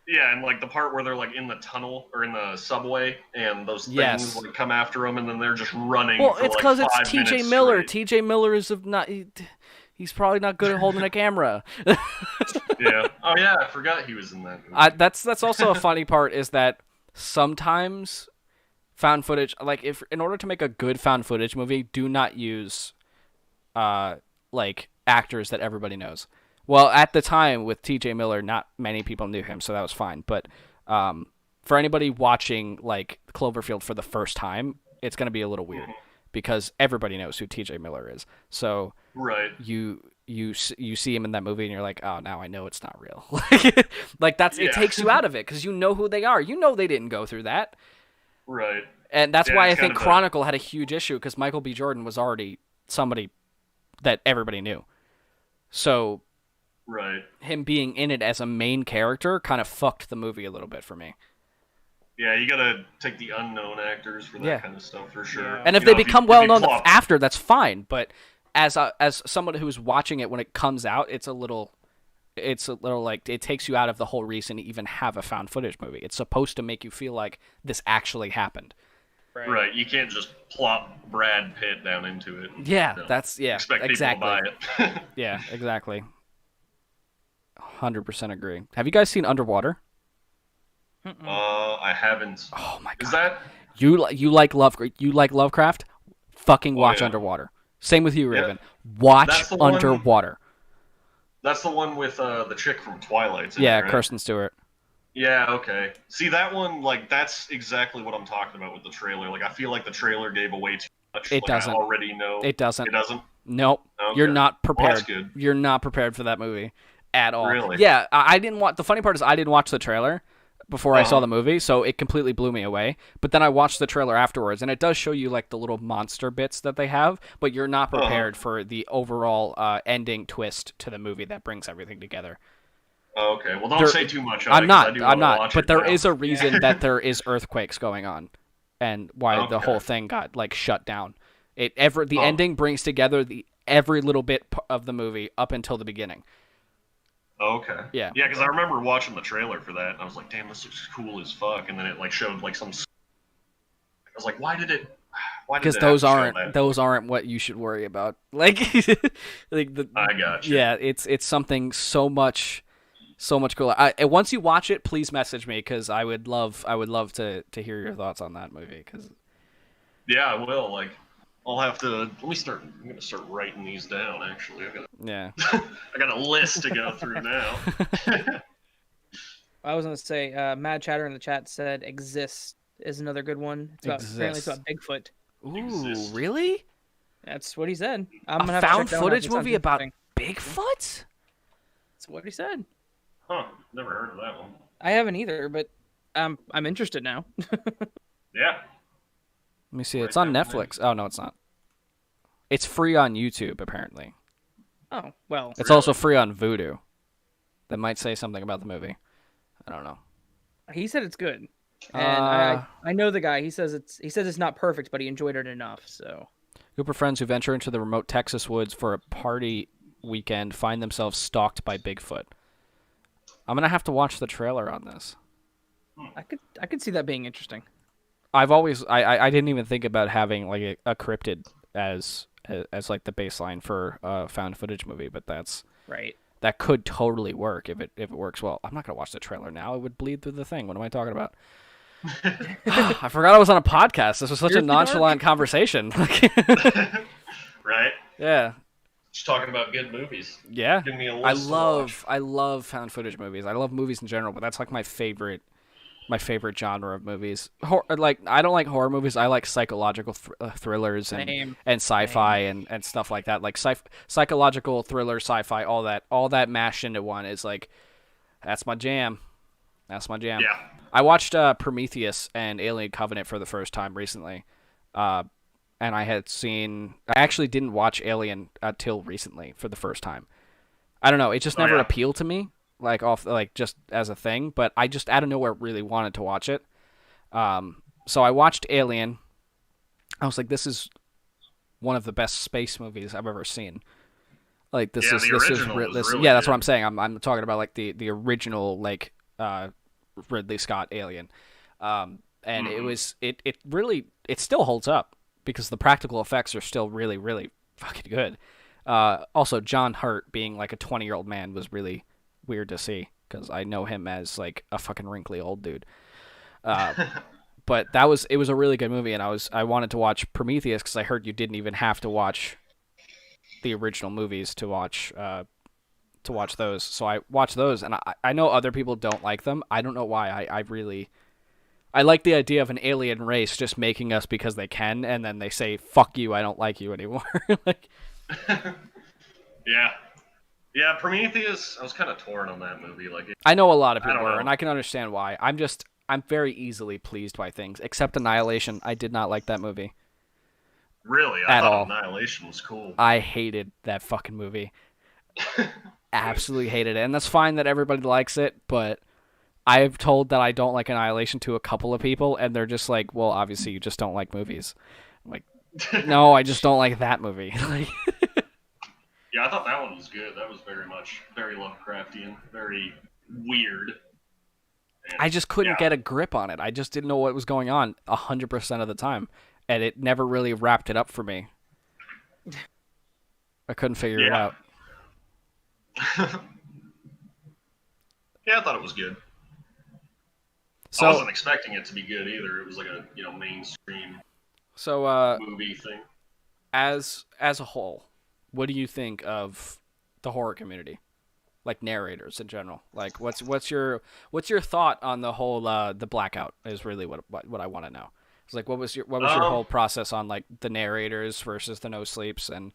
Yeah, and like the part where they're like in the tunnel or in the subway, and those things Yes. like come after them, and then they're just running. Well, for, it's like, because it's 5 T.J. minutes Miller. straight. T.J. Miller is he's probably not good at holding a camera. Yeah. Oh yeah, I forgot he was in that movie. That's also a funny part is that sometimes found footage, like if in order to make a good found footage movie, do not use like actors that everybody knows. Well, at the time with T.J. Miller, not many people knew him, so that was fine. But for anybody watching like Cloverfield for the first time, it's going to be a little weird because everybody knows who T.J. Miller is. So Right. you see him in that movie and you're like, oh, now I know it's not real. Like it Yeah. takes you out of it because you know who they are. You know they didn't go through that. Right. And that's Yeah, why I it's think kind of a- Chronicle had a huge issue because Michael B. Jordan was already somebody that everybody knew. So Right. him being in it as a main character kind of fucked the movie a little bit for me. Yeah, you gotta take the unknown actors for that Yeah. kind of stuff for sure. Yeah. And if You they know, become if well you known plop- after, that's fine. But as someone who's watching it when it comes out, it's a little like it takes you out of the whole reason to even have a found footage movie. It's supposed to make you feel like this actually happened. Right, you can't just plop Brad Pitt down into it. Yeah, you know, that's expect exactly. people to buy it. Yeah, exactly. 100% agree. Have you guys seen Underwater? I haven't. Oh my god. Is that? You like Lovecraft? Fucking watch yeah. Underwater. Same with you, Yeah. Raven. Watch That's the one- Underwater. That's the one with the chick from Twilight. Yeah, right? Kirsten Stewart. Yeah, okay. See, that one, like, that's exactly what I'm talking about with the trailer. Like, I feel like the trailer gave away too much. It like, doesn't. I already know. It doesn't. It doesn't? Nope. Okay. You're not Well, prepared. that's good. You're not prepared for that movie at all. Really? Yeah, I didn't watch. The funny part is I didn't watch the trailer before I saw Uh-huh. the movie, so it completely blew me away. But then I watched the trailer afterwards, and it does show you like the little monster bits that they have, but you're not prepared for the overall ending twist to the movie that brings everything together. Oh, okay. Well, don't There- say too much. I'm not. I do I'm wanna not. watch But it there now. is a reason that there is earthquakes going on, and why the Okay. whole thing got like shut down. The Oh. ending brings together every little bit of the movie up until the beginning. Oh, okay. Yeah. Yeah, because I remember watching the trailer for that, and I was like, "Damn, this looks cool as fuck." And then it like showed like some. I was like, "Why did it?" Because it have to show that? those aren't what you should worry about. Like, I got you. yeah, it's something so much cooler. Once you watch it, please message me because I would love to hear your thoughts on that movie. Cause Yeah, I will. Like, I'll have to. Let me start. I'm gonna start writing these down. Actually, yeah, I got a list to go through now. I was gonna say, Mad Chatter in the chat said "Exist" is another good one. Apparently it's about Bigfoot. ooh, Exist. really? That's what he said. I'm A gonna have to check found that one out. footage That sounds movie about interesting. Bigfoot? That's what he said. Huh? Never heard of that one. I haven't either, but I'm interested now. Yeah. Let me see. Right It's on now, Netflix. Oh no, it's not. It's free on YouTube apparently. Oh well, It's also free on Vudu. That might say something about the movie. I don't know. he said it's good, and Uh, I know the guy. He says it's not perfect, but he enjoyed it enough. So Group of friends who venture into the remote Texas woods for a party weekend find themselves stalked by Bigfoot. I'm gonna have to watch the trailer on this. I could see that being interesting. I've always I didn't even think about having like a cryptid as like the baseline for a found footage movie, but Right. that could totally work if it works well. I'm not gonna watch the trailer now; it would bleed through the thing. What am I talking about? I forgot I was on a podcast. This was such a Here's the nonchalant conversation. Right. Yeah, Just talking about good movies. yeah. Give me a list. I to love found footage movies. I love movies in general, but that's like my favorite genre of movies. Like I don't like horror movies. I like psychological thrillers and Same. sci-fi and stuff like that. Like psychological thriller, sci-fi, all that mashed into one is like that's my jam. That's my jam. Yeah. I watched Prometheus and Alien Covenant for the first time recently. And I actually didn't watch Alien until recently for the first time. I don't know. It just never appealed to me, just as a thing. But I just out of nowhere really wanted to watch it. So I watched Alien. I was like, this is one of the best space movies I've ever seen. Like the original was really that's good. what I'm saying. I'm talking about like the original Ridley Scott Alien. And it really still holds up because the practical effects are still really, really fucking good. Also, John Hurt being like a 20-year-old man was really weird to see because I know him as like a fucking wrinkly old dude. But it was a really good movie, and I wanted to watch Prometheus because I heard you didn't even have to watch the original movies to watch those. So I watched those, and I know other people don't like them. I don't know why. I like the idea of an alien race just making us because they can, and then they say, fuck you, I don't like you anymore. Like, yeah, Prometheus, I was kind of torn on that movie. Like, I know a lot of people were, and I can understand why. I'm very easily pleased by things, except Annihilation. I did not like that movie. Really? I thought Annihilation was cool. I hated that fucking movie. Absolutely hated it. And that's fine that everybody likes it, but I've told that I don't like Annihilation to a couple of people, and they're just like, well, obviously you just don't like movies. I'm like, no, I just don't like that movie. Yeah, I thought that one was good. That was very Lovecraftian, very weird. And, I just couldn't get a grip on it. I just didn't know what was going on 100% of the time, and it never really wrapped it up for me. I couldn't figure it out. Yeah, I thought it was good. So, I wasn't expecting it to be good either. It was like a mainstream movie thing. As a whole, what do you think of the horror community? Like narrators in general, like what's your thought on the whole the blackout is really what I want to know. It's like what was your whole process on like the narrators versus the no sleeps and.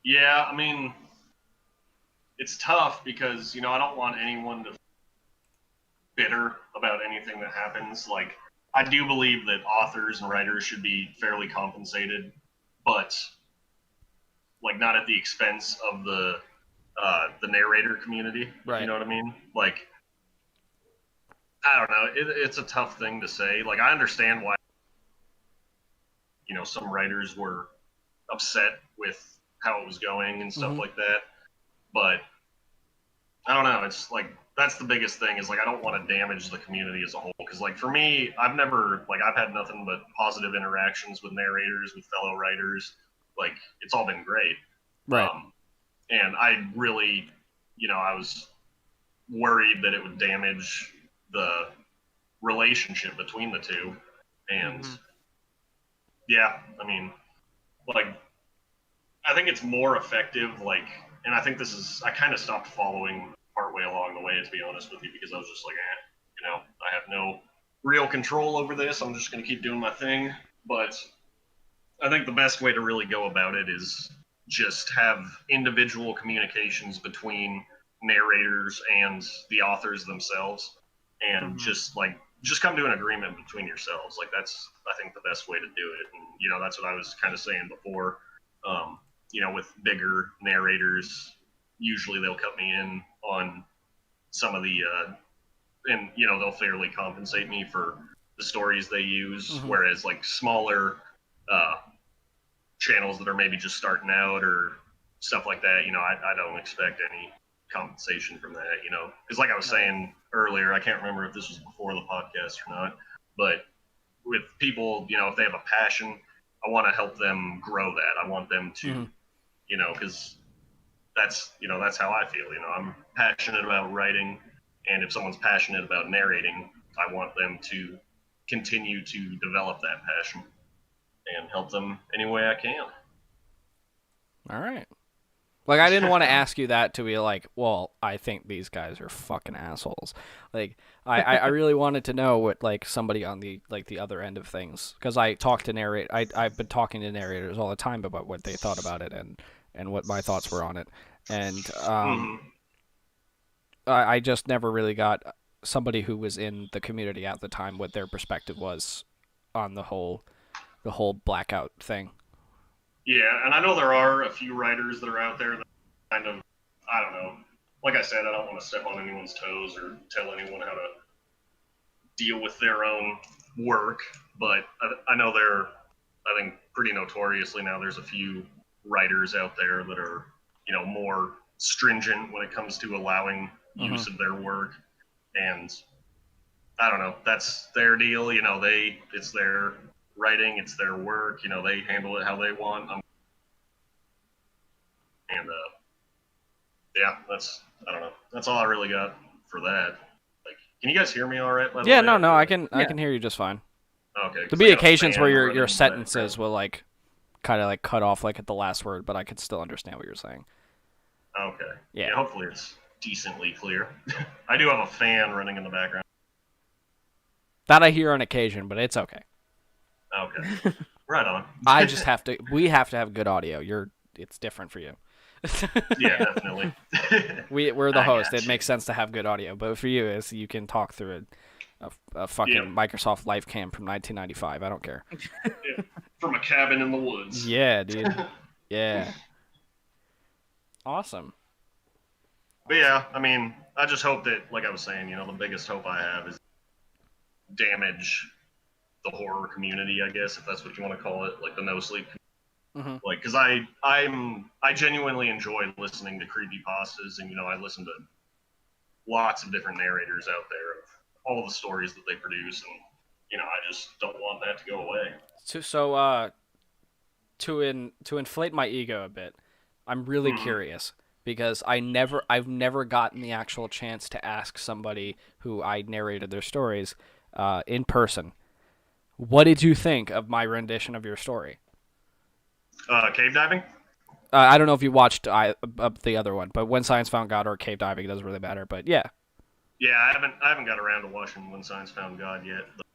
Yeah, I mean, it's tough because I don't want anyone to bitter about anything that happens. Like, I do believe that authors and writers should be fairly compensated, but like not at the expense of the narrator community, right? You know what I mean? Like, I don't know. It's a tough thing to say. Like, I understand why, some writers were upset with how it was going and stuff like that. But I don't know. It's like, that's the biggest thing is like, I don't want to damage the community as a whole. Cause like for me, I've had nothing but positive interactions with narrators, with fellow writers. Like, it's all been great. Right. And I really, I was worried that it would damage the relationship between the two. And yeah, I mean, like, I think it's more effective, like, and I think I kind of stopped following partway along the way, to be honest with you, because I was just like, I have no real control over this. I'm just going to keep doing my thing. But I think the best way to really go about it is just have individual communications between narrators and the authors themselves, and just come to an agreement between yourselves. Like, that's, I think, the best way to do it. And that's what I was kind of saying before. With bigger narrators, usually they'll cut me in on some of the and they'll fairly compensate me for the stories they use, whereas like smaller channels that are maybe just starting out or stuff like that, I don't expect any compensation from that, because like I was saying earlier, I can't remember if this was before the podcast or not, but with people, if they have a passion, I want to help them grow that. I want them to, because that's how I feel. I'm passionate about writing, and if someone's passionate about narrating, I want them to continue to develop that passion and help them any way I can. All right. Like, I didn't want to ask you that to be like, well, I think these guys are fucking assholes. Like, I really wanted to know what, like, somebody on the other end of things, because I've been talking to narrators all the time about what they thought about it and what my thoughts were on it. And I just never really got somebody who was in the community at the time what their perspective was on the whole blackout thing. Yeah, and I know there are a few writers that are out there that kind of, I don't know. Like I said, I don't want to step on anyone's toes or tell anyone how to deal with their own work, but I know they're, I think, pretty notoriously now there's a few writers out there that are, more stringent when it comes to allowing use of their work. And I don't know, that's their deal. It's their writing, it's their work. They handle it how they want. Yeah, I don't know. That's all I really got for that. Like, can you guys hear me all right? By the Yeah, way? no, I can hear you just fine. Okay. There'll be occasions where your sentences will like kind of like cut off like at the last word, but I could still understand what you're saying. Okay. Yeah. Hopefully it's decently clear. I do have a fan running in the background. That I hear on occasion, but it's okay. Okay. Right on. We have to have good audio. It's different for you. Yeah, definitely. We're the host. It makes sense to have good audio, but for you, is you can talk through a fucking Microsoft Live Cam from 1995. I don't care. Yeah. From a cabin in the woods. Yeah, dude. Yeah. Awesome. But yeah, I mean, I just hope that, like I was saying, the biggest hope I have is damage the horror community, I guess, if that's what you want to call it, like the no sleep community. Like, because I genuinely enjoy listening to creepypastas, and I listen to lots of different narrators out there of all the stories that they produce, and I just don't want that to go away. To inflate my ego a bit, I'm really curious because I've never gotten the actual chance to ask somebody who I narrated their stories in person. What did you think of my rendition of your story? Cave diving? I don't know if you watched the other one, but When Science Found God or Cave Diving, it doesn't really matter. But yeah. Yeah, I haven't got around to watching When Science Found God yet. But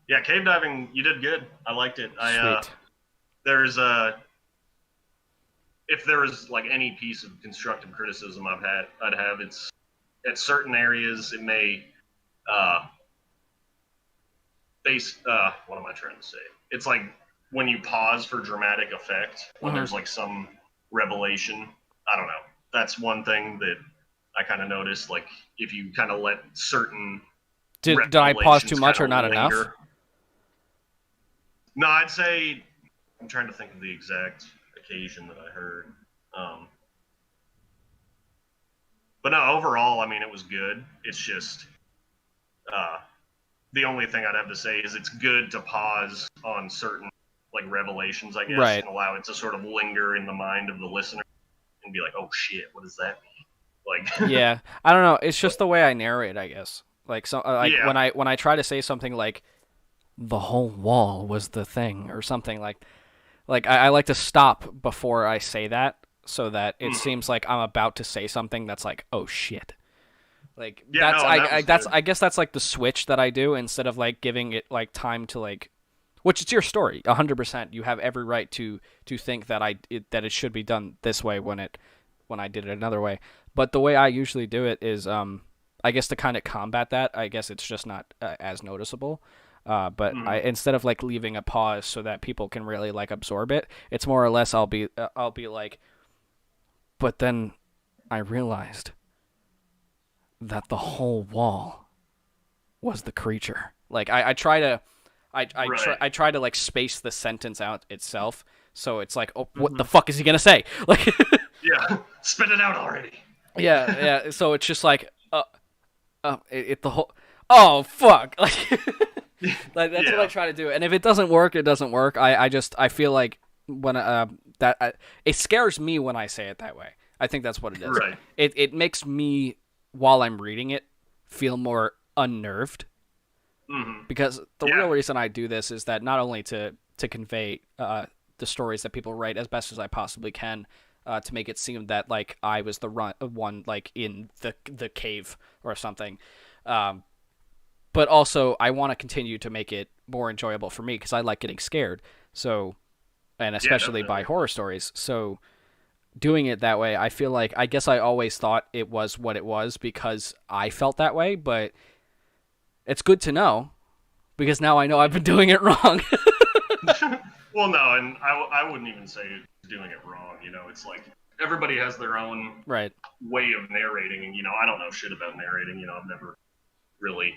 yeah, cave diving, you did good. I liked it. Sweet. If there was like any piece of constructive criticism I'd have, it's at certain areas it may what am I trying to say? It's like when you pause for dramatic effect, when there's like some revelation. I don't know. That's one thing that I kind of noticed. Like if you kind of let certain did I pause too much or not enough? No, I'd say I'm trying to think of the exact occasion that I heard. But no, overall, I mean, it was good. It's just the only thing I'd have to say is it's good to pause on certain like revelations, I guess, right, and allow it to sort of linger in the mind of the listener and be like, oh shit, what does that mean? Like, yeah, I don't know. It's just the way I narrate, I guess. Like when I try to say something like the whole wall was the thing or something like I like to stop before I say that so that it seems like I'm about to say something that's like, oh shit. Like I guess that's like the switch that I do instead of like giving it like time to like, which it's your story, 100%. You have every right to think that it should be done this way when I did it another way. But the way I usually do it is, I guess to kind of combat that, I guess it's just not as noticeable. But instead of like leaving a pause so that people can really like absorb it, it's more or less I'll be like, but then I realized that the whole wall was the creature. Like I try to like space the sentence out itself, so it's like, oh, what the fuck is he gonna say? Like, yeah, spit it out already. Yeah. So it's just like, the whole, oh fuck, like, like that's what I try to do. And if it doesn't work, it doesn't work. I feel like when it scares me when I say it that way. I think that's what it is. Right. It makes me, while I'm reading it, feel more unnerved. Because the real reason I do this is that not only to convey the stories that people write as best as I possibly can, to make it seem that like I was the one like in the cave or something, but also I want to continue to make it more enjoyable for me because I like getting scared. So, and especially by horror stories. So, doing it that way, I feel like I guess I always thought it was what it was because I felt that way, but it's good to know because now I know I've been doing it wrong. Well, no, and I wouldn't even say doing it wrong. It's like everybody has their own Right. way of narrating, and I don't know shit about narrating. I've never really,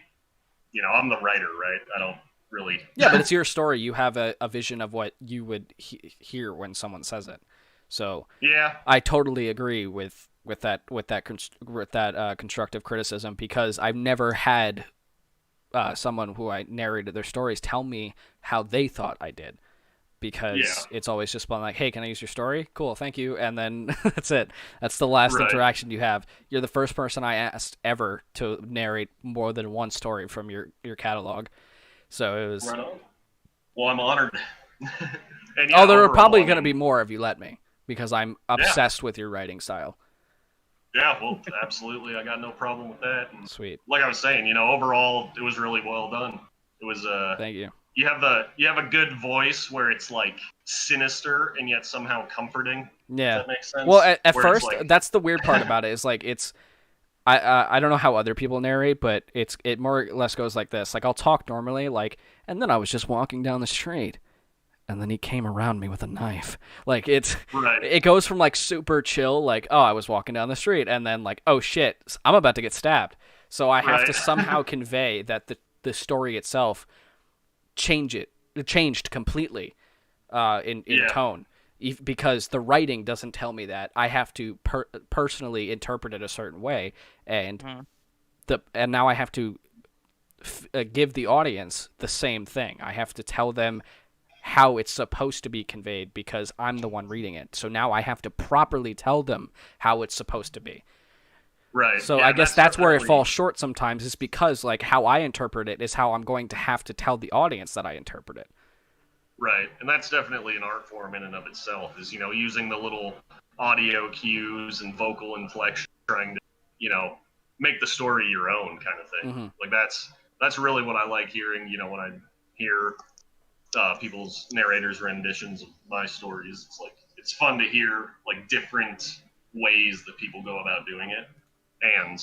I'm the writer, right? I don't really. Yeah, but it's your story. You have a vision of what you would hear when someone says it. So Yeah. I totally agree with that constructive criticism because I've never had someone who I narrated their stories tell me how they thought I did. Because it's always just been like, hey, can I use your story? Cool, thank you. And then that's it. That's the last interaction you have. You're the first person I asked ever to narrate more than one story from your catalog. So it was... Right on. Well, I'm honored. And there are probably going to be more if you let me, because I'm obsessed with your writing style. Yeah, well, absolutely. I got no problem with that. And sweet. Like I was saying, overall, it was really well done. It was... Thank you. You have a good voice where it's like sinister and yet somehow comforting. Yeah. Does that make sense? Well, at first, that's the weird part about it is like I don't know how other people narrate, but it more or less goes like this. Like I'll talk normally, like, and then I was just walking down the street, and then he came around me with a knife. Like it goes from like super chill, like I was walking down the street, and then like oh shit, I'm about to get stabbed. So I have to somehow convey that the story itself. It changed completely in tone because the writing doesn't tell me that. I have to personally interpret it a certain way, and now I have to give the audience the same thing. I have to tell them how it's supposed to be conveyed because I'm the one reading it. So now I have to properly tell them how it's supposed to be. Right. So I guess that's where it falls short sometimes is because like how I interpret it is how I'm going to have to tell the audience that I interpret it. Right. And that's definitely an art form in and of itself is, using the little audio cues and vocal inflection, trying to, make the story your own kind of thing. Mm-hmm. Like that's really what I like hearing, when I hear people's narrators' renditions of my stories. It's like, it's fun to hear like different ways that people go about doing it. And,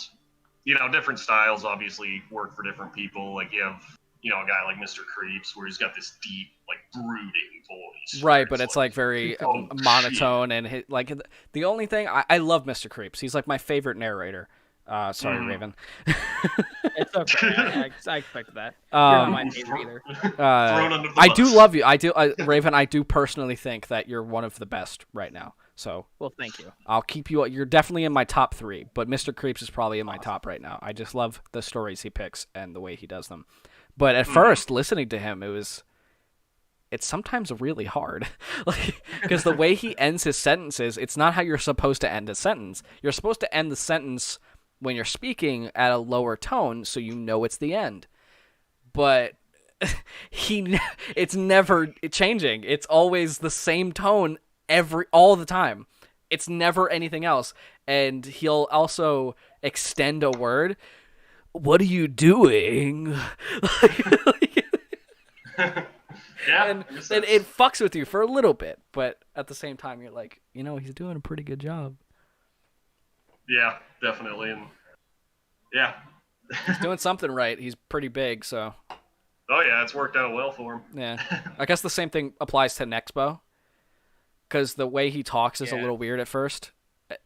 different styles obviously work for different people. Like you have, a guy like Mr. Creeps where he's got this deep, like brooding voice. Right, but it's like very monotone and like the only thing I love Mr. Creeps. He's like my favorite narrator. Sorry, Raven. It's okay. I expected that. You're not my favorite either. I do love you. I do, Raven. I do personally think that you're one of the best right now. So, well, thank you. I'll keep you. You're definitely in my top 3, but Mr. Creeps is probably in my top right now. I just love the stories he picks and the way he does them. But at first, listening to him, it's sometimes really hard, because the way he ends his sentences, it's not how you're supposed to end a sentence. You're supposed to end the sentence when you're speaking at a lower tone, so you know it's the end. But it's never changing. It's always the same tone. All the time. It's never anything else. And he'll also extend a word. What are you doing? And it fucks with you for a little bit, but at the same time you're like, he's doing a pretty good job. Yeah, definitely. And yeah. He's doing something right. He's pretty big, so. Oh yeah, it's worked out well for him. Yeah. I guess the same thing applies to Nexpo. Because the way he talks is a little weird at first,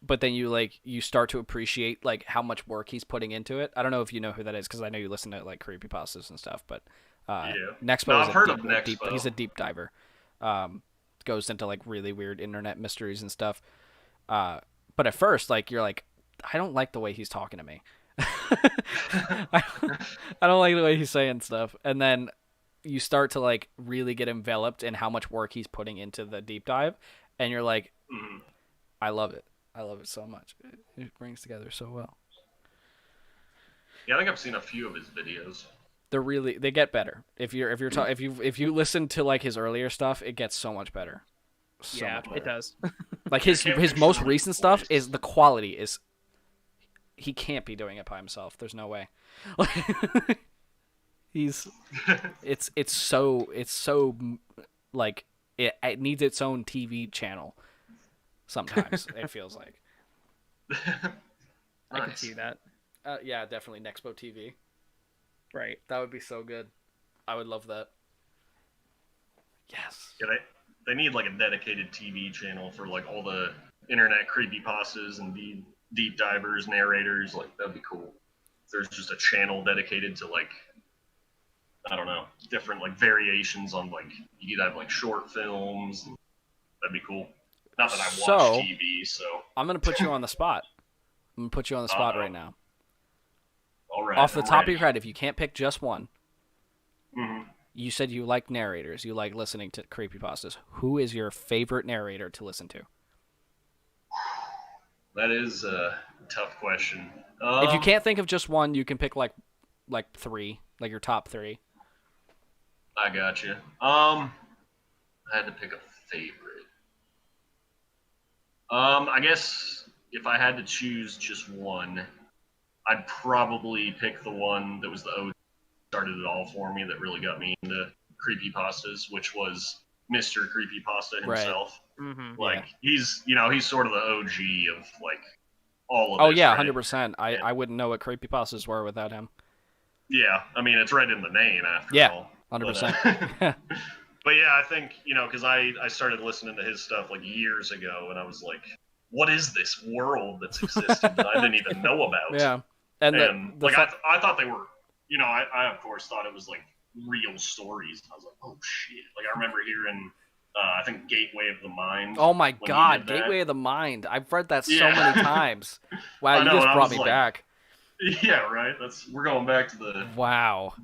but then you start to appreciate like how much work he's putting into it. I don't know if you know who that is because I know you listen to like creepypastas and stuff, but Nexpo he's a deep diver. Goes into like really weird internet mysteries and stuff. But at first, like you're like, I don't like the way he's talking to me. I don't like the way he's saying stuff, and then you start to like really get enveloped in how much work he's putting into the deep dive, and you're like, I love it. I love it so much. It brings together so well. Yeah, I think I've seen a few of his videos. They get better. If you listen to like his earlier stuff, it gets so much better. So much better. It does. Like his most recent stuff is the quality is. He can't be doing it by himself. There's no way. It's so like it needs its own TV channel. Sometimes it feels like. I could Nice. see that. Yeah, definitely Nexpo TV. Right. That would be so good. I would love that. Yes. Yeah, they need like a dedicated TV channel for like all the internet creepypastas and deep divers, narrators. Like that'd be cool. If there's just a channel dedicated to like, I don't know, different like variations on like you could have like short films. That'd be cool. Not that I watch TV, so I'm gonna put you on the spot. I'm gonna put you on the spot Uh-oh. right now. all right. Off the I'm top ready. of your head, if you can't pick just one, Mhm. you said you like narrators. You like listening to creepypastas. Who is your favorite narrator to listen to? That is a tough question. If you can't think of just one, you can pick like three, like your top three. I got you. I had to pick a favorite. I guess if I had to choose just one, I'd probably pick the one that was the OG, started it all for me, that really got me into creepypastas, which was Mr. Creepypasta himself. Mm-hmm. Like he's sort of the OG of like all of Oh this, yeah, right? 100%. I wouldn't know what creepypastas were without him. Yeah, I mean it's right in the name after Yeah, all. 100%. But yeah, I think, because I started listening to his stuff like years ago, and I was like, what is this world that's existed that I didn't even know about? Yeah, and I thought they were, I of course thought it was like real stories. And I was like, oh shit. Like I remember hearing, I think Gateway of the Mind. oh my when he god, did that. Gateway of the Mind. I've read that so Yeah. many times. Wow, I you know, just and I brought was me like- back. Yeah, right. We're going back to the Wow.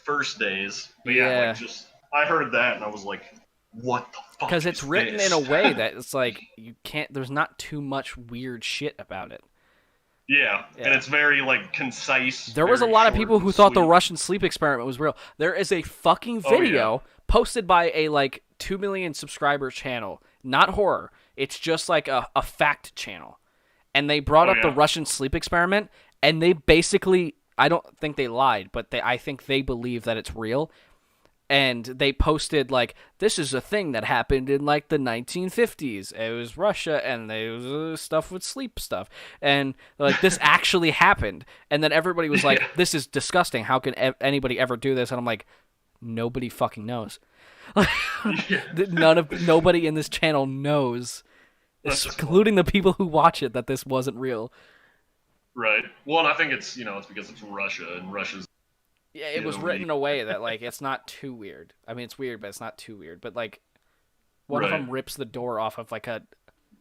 first days. But Yeah. I heard that and I was like, what the fuck? Because it's is written this? in a way that it's like you can't. There's not too much weird shit about it. Yeah, Yeah. and it's very like concise. There was a very lot of short people and who thought the sweet. Russian sleep experiment was real. There is a fucking Oh, yeah. video posted by a like 2 million subscriber channel, not horror. It's just like a fact channel, and they brought Oh, up the yeah. Russian sleep experiment, and they basically, I don't think they lied, but I think they believe that it's real. And they posted like, this is a thing that happened in like the 1950s. It was Russia, and there was stuff with sleep stuff, and like this actually happened. And then everybody was like, "This is disgusting. How can anybody ever do this?" And I'm like, nobody fucking knows. Nobody in this channel knows, That's including the people who watch it, that this wasn't real. Right. Well, and I think it's it's because it's Russia, and Russia's Yeah, it was written in a way that like it's not too weird. I mean, it's weird, but it's not too weird. But like, one of Right. them rips the door off of like a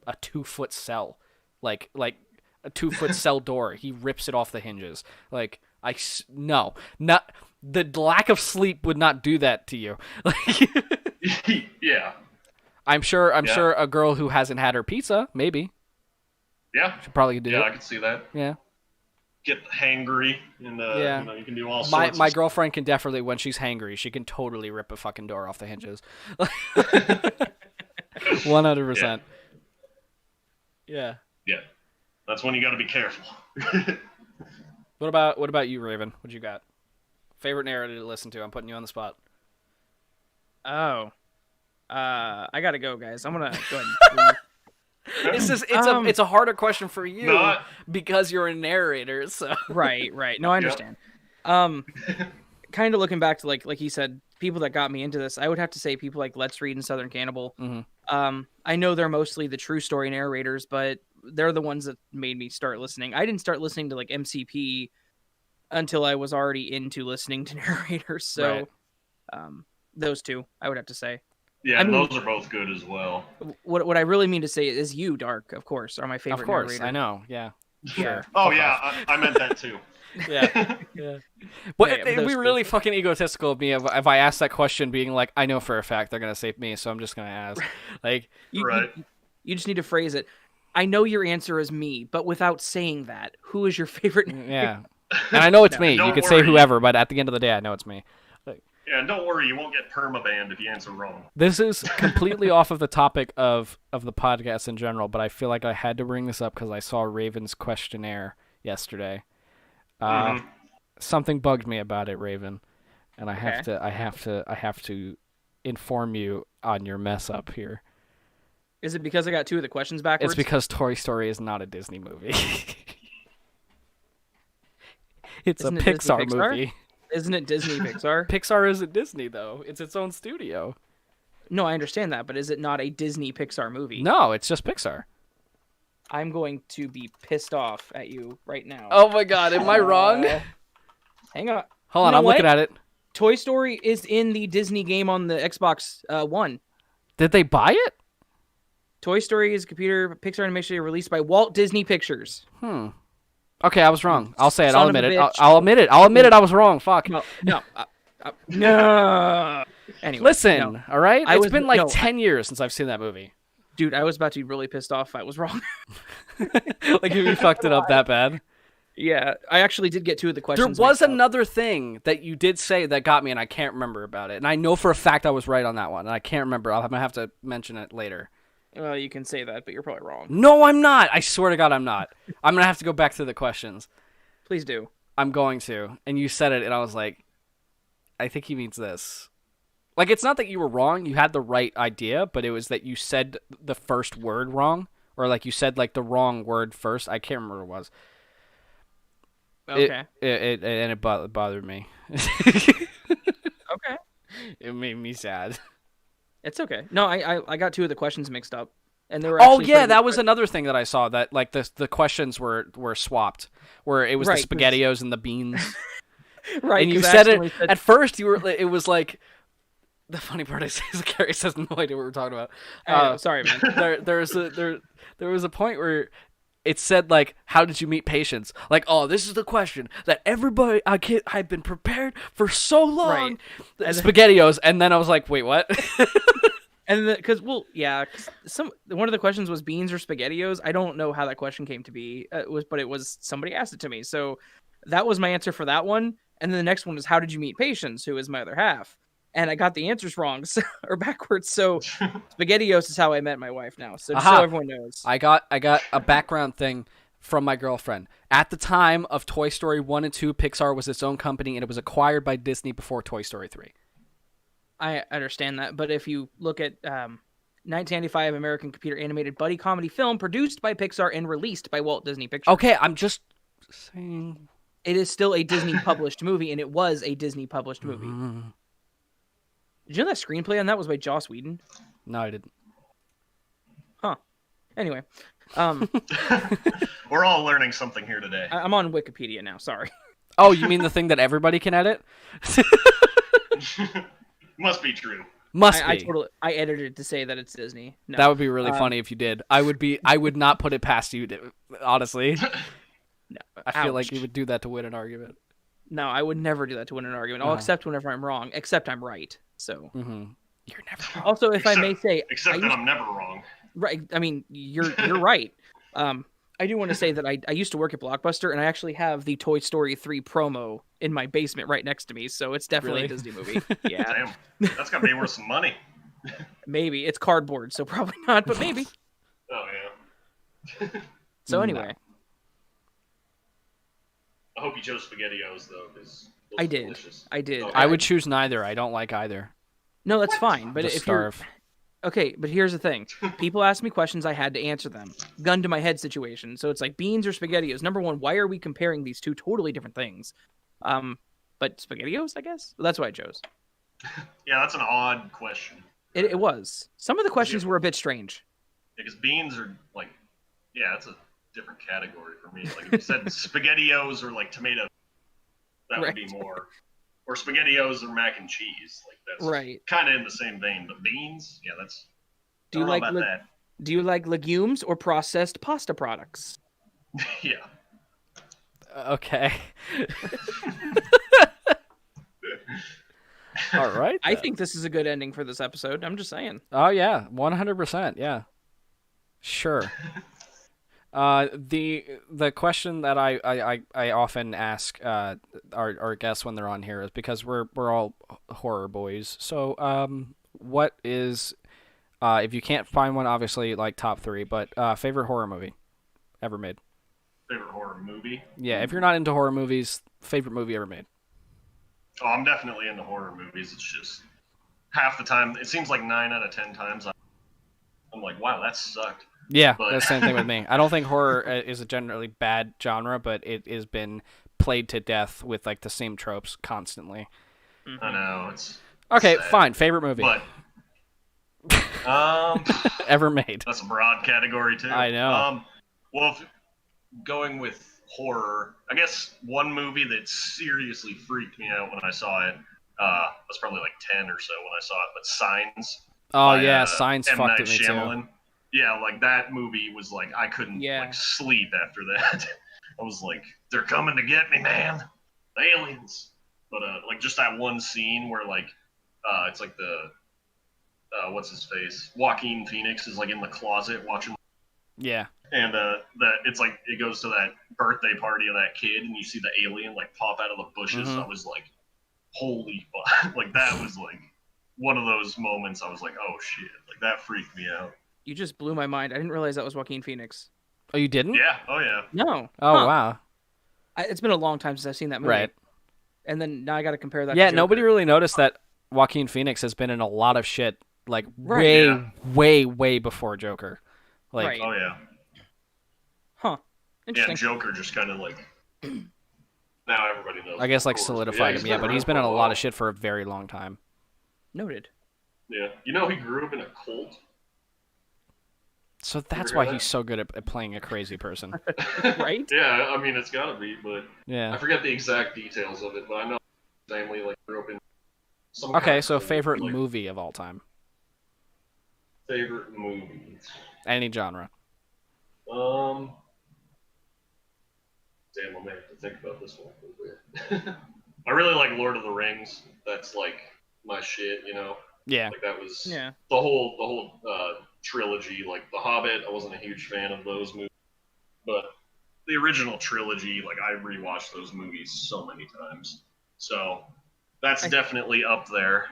2-foot cell, like a 2-foot cell door. He rips it off the hinges. Like no, not the lack of sleep would not do that to you. yeah, I'm sure Yeah. a girl who hasn't had her pizza maybe yeah, should probably do yeah. I it. could see that. Yeah. Get hangry, and Yeah. you can do all My sorts. my of girlfriend can definitely, when she's hangry, she can totally rip a fucking door off the hinges. 100%. Yeah. Yeah, that's when you got to be careful. What about you, Raven? What you got? Favorite narrative to listen to? I'm putting you on the spot. Oh. I gotta go, guys. I'm gonna go ahead and It's a harder question for you Not- because you're a narrator. So Right. No, I understand. Kind of looking back to like you said, people that got me into this, I would have to say people like Let's Read and Southern Cannibal. Mhm. I know they're mostly the true story narrators, but they're the ones that made me start listening. I didn't start listening to like MCP until I was already into listening to narrators. So, those two, I would have to say. Yeah, I and mean- those are both good as well. What I really mean to say is you, Dark, of course, are my favorite of course, narrator. I know. Yeah. Sure. Oh Fuck yeah, I meant that too. Yeah. Yeah. But Yeah, it'd those be two. really fucking egotistical of me if I ask that question, being like, I know for a fact they're gonna say me, so I'm just gonna ask. Like, Right. You just need to phrase it. I know your answer is me, but without saying that, who is your favorite narrator? yeah. And I know it's me. You Don't could say worry. whoever, but at the end of the day, I know it's me. Yeah, and don't worry, you won't get permabanned if you answer wrong. This is completely off of the topic of the podcast in general, but I feel like I had to bring this up because I saw Raven's questionnaire yesterday. Mhm. Something bugged me about it, Raven, and I have Okay. to inform you on your mess up here. Is it because I got 2 of the questions backwards? It's because Toy Story is not a Disney movie. It's Isn't a it Disney Pixar Pixar? movie. Isn't it Disney Pixar? Pixar isn't Disney, though. It's its own studio. No, I understand that, but is it not a Disney Pixar movie? No, it's just Pixar. I'm going to be pissed off at you right now. Oh my god, am I wrong? Hang on. Hold on, You know I'm looking at it. Toy Story is in the Disney game on the Xbox One. Did they buy it? Toy Story is a computer Pixar animation released by Walt Disney Pictures. Okay, I was wrong. I'll say it. Son I'll of a admit it. bitch. I'll admit it. I'll admit it. I was wrong. Fuck. No. No. Anyway, Listen, no. all right? I It's was- been like no, 10 years since I've seen that movie. Dude, I was about to be really pissed off if I was wrong. Like, if you fucked it up that bad. Yeah, I actually did get 2 of the There questions. was mixed up. another thing that you did say that got me, and I can't remember about it. And I know for a fact I was right on that one, and I can't remember. I'm going to have to mention it later. Well, you can say that, but you're probably wrong. No, I'm not. I swear to God, I'm not. I'm going to have to go back to the questions. Please do. I'm going to. And you said it, and I was like, I think he means this. Like, it's not that you were wrong. You had the right idea, but it was that you said the first word wrong. Or, like, you said, like, the wrong word first. I can't remember what it was. Okay. It bothered me. Okay. It made me sad. It's okay. No, I got 2 of the questions mixed up. And they were Oh, actually yeah, pretty- that was another thing that I saw. That, like, the questions were swapped. Where it was Right, the SpaghettiOs and the beans. right. And you 'cause I said it accidentally at first. It was like the funny part is Zacharius has no idea what we're talking about. I know, sorry, man. There was a point where it said like, "How did you meet patience?" Like, oh, this is the question that everybody I've been prepared for so long. Right. The SpaghettiOs, and then I was like, wait, what? And because one of the questions was beans or SpaghettiOs. I don't know how that question came to be. But it was somebody asked it to me, so that was my answer for that one. And then the next one was how did you meet Patience, who is my other half? And I got the answers wrong or backwards. So SpaghettiOs is how I met my wife now. So just so everyone knows, I got a background thing from my girlfriend. At the time of Toy Story 1 and 2, Pixar was its own company, and it was acquired by Disney before Toy Story 3. I understand that. But if you look at 1995 American computer animated buddy comedy film produced by Pixar and released by Walt Disney Pictures. Okay, I'm just saying. It is still a Disney published movie, and it was a Disney published movie. Did you know that screenplay on that was by Joss Whedon? No, I didn't. Huh. Anyway, We're all learning something here today. I'm on Wikipedia now. Sorry. Oh, you mean the thing that everybody can edit? Must be true. Must I be. I edited it to say that it's Disney. No. That would be really funny if you did. I would not put it past you, honestly. No. I feel like Ouch. you would do that to win an argument. No, I would never do that to win an argument. I'll accept whenever I'm wrong, except I'm right. So. Mm-hmm. You're never wrong. Also, if I may say, Except that I'm never wrong. right. I mean, you're right. I do want to say that I used to work at Blockbuster, and I actually have the Toy Story 3 promo in my basement right next to me, so it's definitely Really? a Disney movie. Yeah, Damn. That's got to be worth some money. maybe. It's cardboard, so probably not, but maybe. Oh, yeah. So No. anyway, I hope you chose SpaghettiOs, though, because I did. delicious. I did. Okay. I would choose neither. I don't like either. No, that's fine. But Just if you're starve. okay, but here's the thing: people ask me questions, I had to answer them. Gun to my head situation. So it's like beans or SpaghettiOs. Number one, why are we comparing these two totally different things? But SpaghettiOs, I guess. That's what I chose. Yeah, that's an odd question. It was. Some of the questions were a bit strange. Because beans are, like, yeah, that's a different category for me. Like, if you said SpaghettiOs or, like, tomato, that would be Right. more. Or SpaghettiOs or mac and cheese. Like, that's Right. kind of in the same vein. But beans, yeah, that's. Do you I don't like know about do you like legumes or processed pasta products? that. Yeah. Okay. All right. I then. think this is a good ending for this episode. I'm just saying. Oh yeah, 100%. Yeah. Sure. The question that I often ask our guests when they're on here is because we're all horror boys. So what is if you can't find one, obviously like top 3, but favorite horror movie ever made? Favorite horror movie? Yeah, if you're not into horror movies, favorite movie ever made. Oh, I'm definitely into horror movies. It's just half the time. It seems like 9 out of 10 times I'm like, wow, that sucked. Yeah, But that's the same thing with me. I don't think horror is a generally bad genre, but it has been played to death with like the same tropes constantly. I know it's Okay, sad. fine. Favorite movie But ever made. that's a broad category too. I know. Well, going with horror, I guess one movie that seriously freaked me out when I saw it, I was probably like 10 or so when I saw it, but Signs. Oh by, yeah, Signs M. fucked Night with me too. Shyamalan. Yeah, like that movie was like I couldn't like sleep after that. I was like, they're coming to get me, man. The aliens. But like just that one scene where like it's like the what's his face? Joaquin Phoenix is like in the closet watching. Yeah. And that it's like it goes to that birthday party of that kid, and you see the alien like pop out of the bushes. I was like, holy fuck! Like that was like one of those moments. I was like, oh shit! Like that freaked me out. You just blew my mind. I didn't realize that was Joaquin Phoenix. Oh, you didn't? Yeah. Oh yeah. No. Oh wow. It's been a long time since I've seen that movie. Right. And then now I got to compare that. Yeah, to Joker. nobody really noticed that Joaquin Phoenix has been in a lot of shit, like Right. way before Joker. Like, Right. Oh yeah. Huh. Yeah, Interesting. Joker just kind of like now everybody knows. I guess of like course. solidified But him. Yeah, but he's around been for in a while. lot of shit for a very long time. Noted. Yeah, you know he grew up in a cult. So that's hear why that? he's so good at playing a crazy person. Right? Yeah, I mean it's gotta be, but I Yeah. forget the exact details of it. But I know his family like grew up in some. Okay, kind of so cult, favorite like, movie of all time, Favorite movie. any genre. Damn, I'm gonna have to think about this one a little bit. I really like Lord of the Rings. That's like my shit, you know. Yeah. Like that was Yeah. the whole trilogy. Like The Hobbit, I wasn't a huge fan of those movies, but the original trilogy, like I rewatched those movies so many times. So that's definitely up there.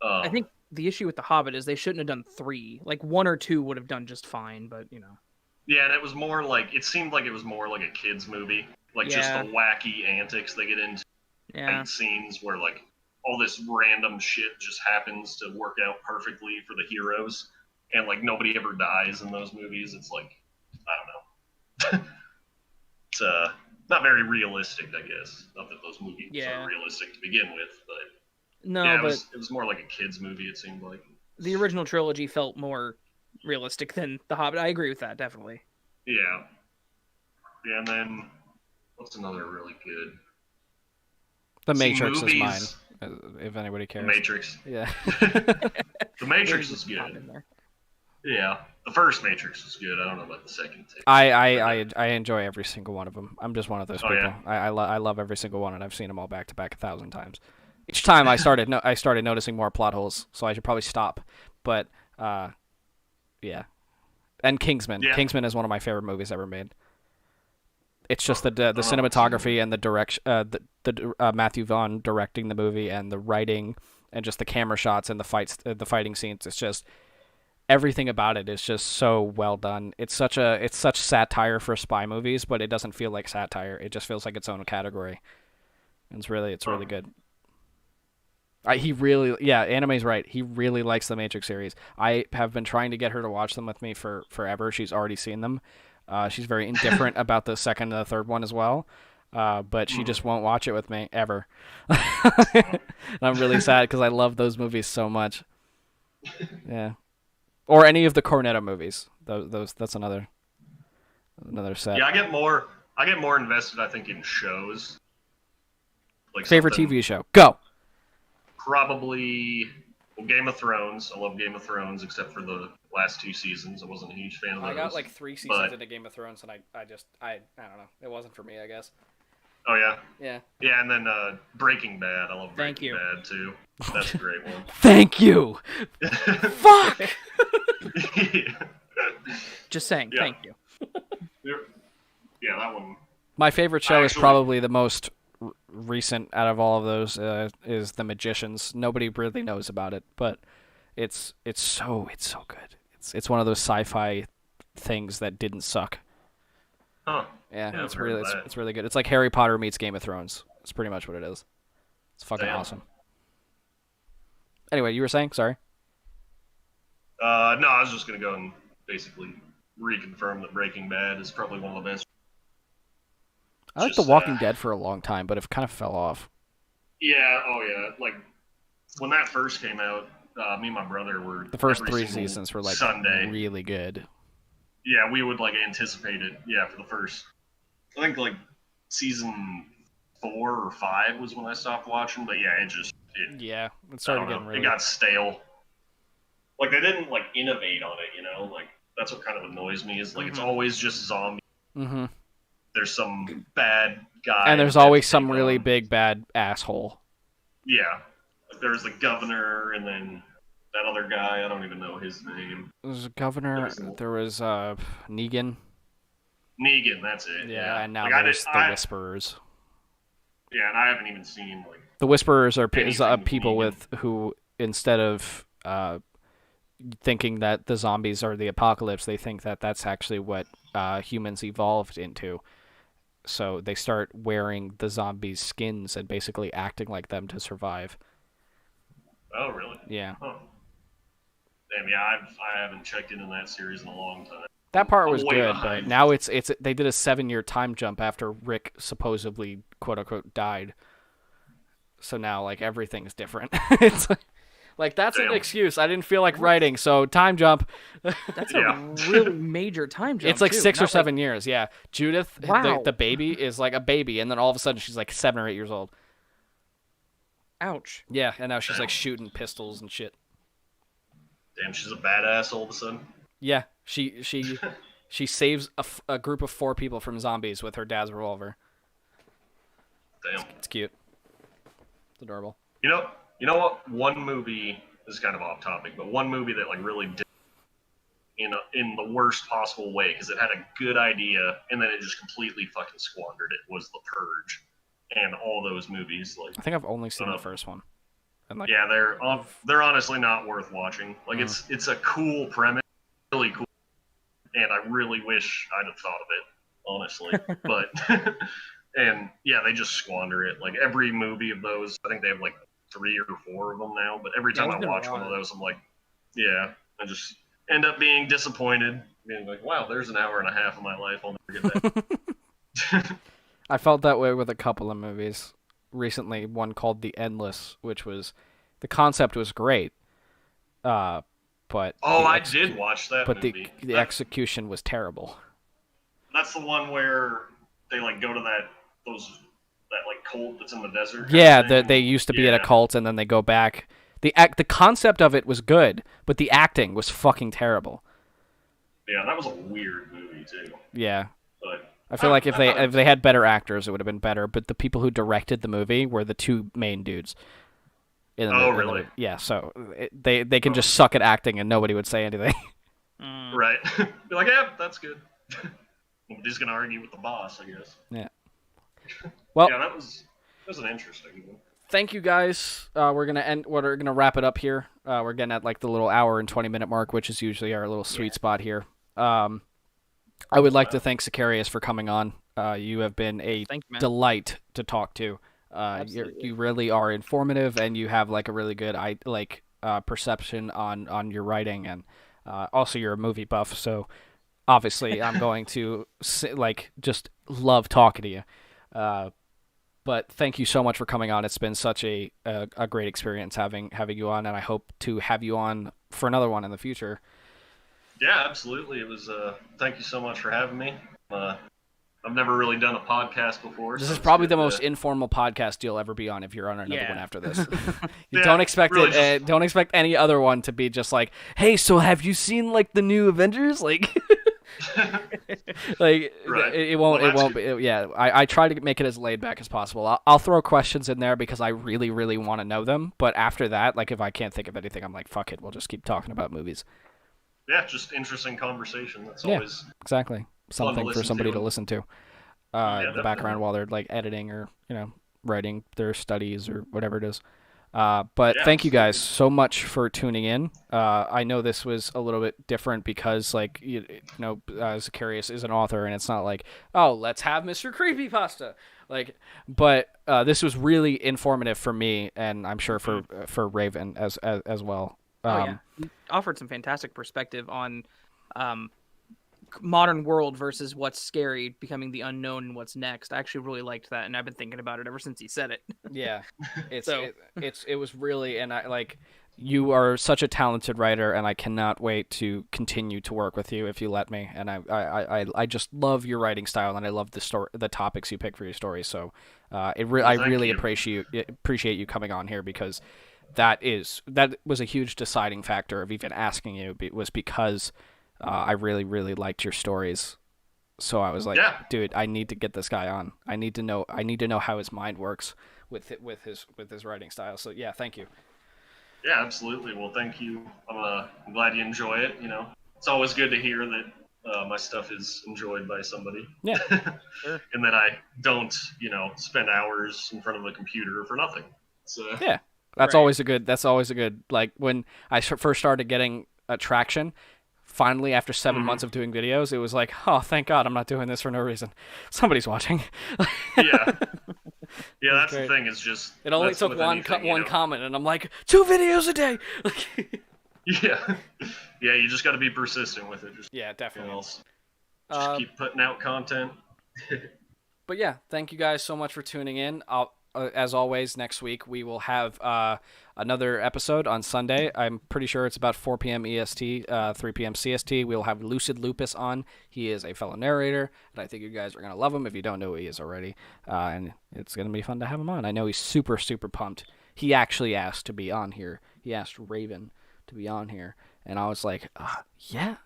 I think the issue with The Hobbit is they shouldn't have done 3. Like 1 or 2 would have done just fine, but you know. Yeah, and it was more like it seemed like it was more like a kids movie, like just Yeah. the wacky antics they get into. Yeah. Scenes where like all this random shit just happens to work out perfectly for the heroes, and like nobody ever dies in those movies. It's like I don't know. It's not very realistic, I guess. Not that those movies are realistic to begin with, but No, yeah, but it was more like a kids movie. It seemed like the original trilogy felt more realistic than The Hobbit. I agree with that, definitely. yeah. And then what's another really good? The See, Matrix is movies- mine, if anybody The cares. Matrix. Yeah. The Matrix is Pop good. in there. Yeah, the first Matrix was good. I don't know about the second two. I enjoy every single one of them. I'm just one of those Oh, people. yeah. I love every single one, and I've seen them all back to back 1,000 times. Each time I started noticing more plot holes, so I should probably stop. But yeah, and Kingsman. Yeah. Kingsman is one of my favorite movies ever made. It's just the know. cinematography and the direction, the Matthew Vaughn directing the movie, and the writing, and just the camera shots and the fighting scenes. It's just everything about it is just so well done. It's such satire for spy movies, but it doesn't feel like satire. It just feels like its own category. And it's really good. Anime's right. He really likes the Matrix series. I have been trying to get her to watch them with me for forever. She's already seen them. She's very indifferent about the second and the third one as well. But she just won't watch it with me ever. And I'm really sad because I love those movies so much. Yeah. Or any of the Cornetto movies. Those that's another set. Yeah, I get more invested, I think, in shows. Like Favorite something- TV show. Go. Probably Game of Thrones. I love Game of Thrones, except for the last 2 seasons. I wasn't a huge fan of those. I got like 3 seasons but- into Game of Thrones, and I don't know. It wasn't for me, I guess. Oh yeah. Yeah. Yeah, and then Breaking Bad. I love Thank Breaking you. Bad too. That's a great one. Thank you. Fuck. Just saying. Yeah. Thank you. Yeah, that one. My favorite show is Actually- probably the most recent out of all of those. Is The Magicians. Nobody really knows about it, but it's so good. It's one of those sci-fi things that didn't suck. Huh. Yeah, Yeah, it's I've heard really of that. it's really good. It's like Harry Potter meets Game of Thrones. It's pretty much what it is. It's fucking Damn. awesome. Anyway, you were saying? Sorry. No, I was just gonna go and basically reconfirmed that Breaking Bad is probably one of the best. I liked The Walking Dead for a long time, but it kind of fell off. Yeah, oh yeah. Like, when that first came out, me and my brother were... The first 3 seasons were, like, Sunday. really good. Yeah, we would, like, anticipate it, for the first... I think, like, season 4 or 5 was when I stopped watching, but yeah, it started getting really... It got stale. Like, they didn't, like, innovate on it, you know? Like, that's what kind of annoys me, is, like, it's always just zombies. Mm-hmm. There's some bad guy. And there's always some really big bad asshole. Yeah. Like, there's the governor, and then that other guy, I don't even know his name. There was a governor, there was Negan. Negan, that's it. Yeah, and now there's the Whisperers. Yeah, and I haven't even seen, like... The Whisperers are people who, instead of thinking that the zombies are the apocalypse, they think that that's actually what humans evolved into. So they start wearing the zombies' skins and basically acting like them to survive. Oh, really? Yeah. Huh. Damn, yeah, I haven't checked into that series in a long time. That part was good, but now it's they did a 7-year time jump after Rick supposedly, quote unquote, died. So now, like, everything's different. It's like that's an excuse. I didn't feel like writing, so time jump. That's a really major time jump. It's like too. 6 or 7 years. Yeah, Judith, wow. the baby, is like a baby, and then all of a sudden she's like 7 or 8 years old. Ouch. Yeah, and now she's like shooting pistols and shit. Damn, she's a badass all of a sudden. Yeah, she saves a group of 4 people from zombies with her dad's revolver. Damn, it's cute. It's adorable. You know what? One movie, this is kind of off topic, but one movie that like really did in the worst possible way, because it had a good idea and then it just completely fucking squandered it, was The Purge. And all those movies, like, I think I've only seen the first one. And like, yeah, they're honestly not worth watching. Like, it's a cool premise, really cool, and I really wish I'd have thought of it, honestly. But and yeah, they just squander it. Like, every movie of those, I think they have like 3 or 4 of them now. But every time I watch one of those, I'm like, yeah, I just end up being disappointed, being like, wow, there's an hour and a half of my life. I'll never get that. I felt that way with a couple of movies recently. One called The Endless, which was, the concept was great, but I did watch that. But movie. the execution was terrible. That's the one where they like go to that like cult that's in the desert. Yeah, they used to be at a cult and then they go back. The concept of it was good, but the acting was fucking terrible. Yeah, that was a weird movie too. Yeah. But I feel like if they had better actors, it would have been better. But the people who directed the movie were the 2 main dudes. Really? Yeah. So they can just suck at acting, and nobody would say anything. Right. Be like, yeah, that's good. Nobody's gonna argue with the boss, I guess. Yeah. Well. Yeah, that was an interesting one. Thank you guys. We're gonna wrap it up here. We're getting at like the little hour and 20-minute mark, which is usually our little sweet spot here. I would like to thank Zacharius for coming on. You have been a delight to talk to. You really are informative, and you have like a really good perception on your writing, and also you're a movie buff. So obviously, I'm going to just love talking to you. But thank you so much for coming on. It's been such a great experience having you on, and I hope to have you on for another one in the future. Yeah, absolutely. It was. Thank you so much for having me. I've never really done a podcast before. This is probably the most informal podcast you'll ever be on if you're on another one after this. Don't expect really it. Don't expect any other one to be just like, hey, so have you seen like the new Avengers? Like, right. it won't be. Yeah, I try to make it as laid back as possible. I'll throw questions in there because I really, really want to know them. But after that, like if I can't think of anything, I'm like, fuck it, we'll just keep talking about movies. Yeah, just interesting conversation. That's always exactly something for somebody to listen to. The background while they're like editing or writing their studies or whatever it is. But thank you guys so much for tuning in. I know this was a little bit different because like Zacharius is an author and it's not like, oh, let's have Mr. Creepypasta. But this was really informative for me, and I'm sure for Raven as well. You offered some fantastic perspective on modern world versus what's scary, becoming the unknown and what's next. I actually really liked that, and I've been thinking about it ever since he said it. Yeah, So- it was really, and I like, you are such a talented writer, and I cannot wait to continue to work with you if you let me. And I just love your writing style, and I love the topics you pick for your stories. So I really appreciate you coming on here, because that was a huge deciding factor of even asking you, was because I really liked your stories. So I was like, dude, I need to get this guy on. I need to know how his mind works with his writing style. So yeah, thank you. Yeah, absolutely. Well, thank you. I'm glad you enjoy it. You know, it's always good to hear that my stuff is enjoyed by somebody. Yeah, sure. And that I don't, spend hours in front of a computer for nothing. So yeah, that's always a good. Like when I first started getting traction. Finally, after 7 months of doing videos, it was like, oh, thank God I'm not doing this for no reason. Somebody's watching. Yeah, that's great. The thing. Is just it only took one comment, and I'm like, 2 videos a day. Yeah, you just got to be persistent with it. Yeah, definitely. Just keep putting out content. But yeah, thank you guys so much for tuning in. As always, next week we will have another episode on Sunday. I'm pretty sure it's about 4 p.m. EST, 3 p.m. CST. We'll have Lucid Lupus on. He is a fellow narrator, and I think you guys are going to love him if you don't know who he is already. And it's going to be fun to have him on. I know he's super, super pumped. He actually asked to be on here. He asked Raven to be on here. And I was like, yeah,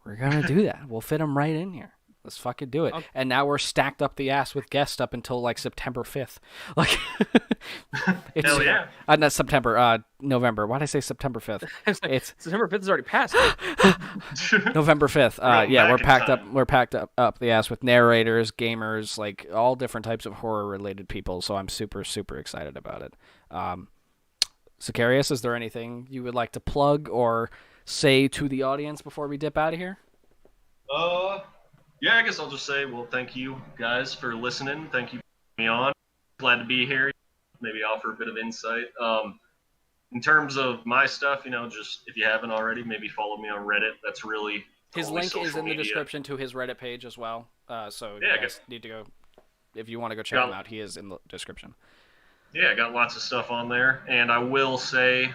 we're going to do that. We'll fit him right in here. Let's fucking do it. Okay. And now we're stacked up the ass with guests up until like September 5th. Like, hell yeah. Not September, November. Why did I say September 5th? It's September 5th is already passed. November 5th. We're packed up the ass with narrators, gamers, like all different types of horror related people. So I'm super, super excited about it. Zacharius, is there anything you would like to plug or say to the audience before we dip out of here? Yeah, I guess I'll just say, well, thank you guys for listening. Thank you for having me on. Glad to be here. Maybe offer a bit of insight. In terms of my stuff, just if you haven't already, maybe follow me on Reddit. That's really his link is in the description to his Reddit page as well. So you guys need to go, if you want to go check him out, he is in the description. Yeah, I got lots of stuff on there, and I will say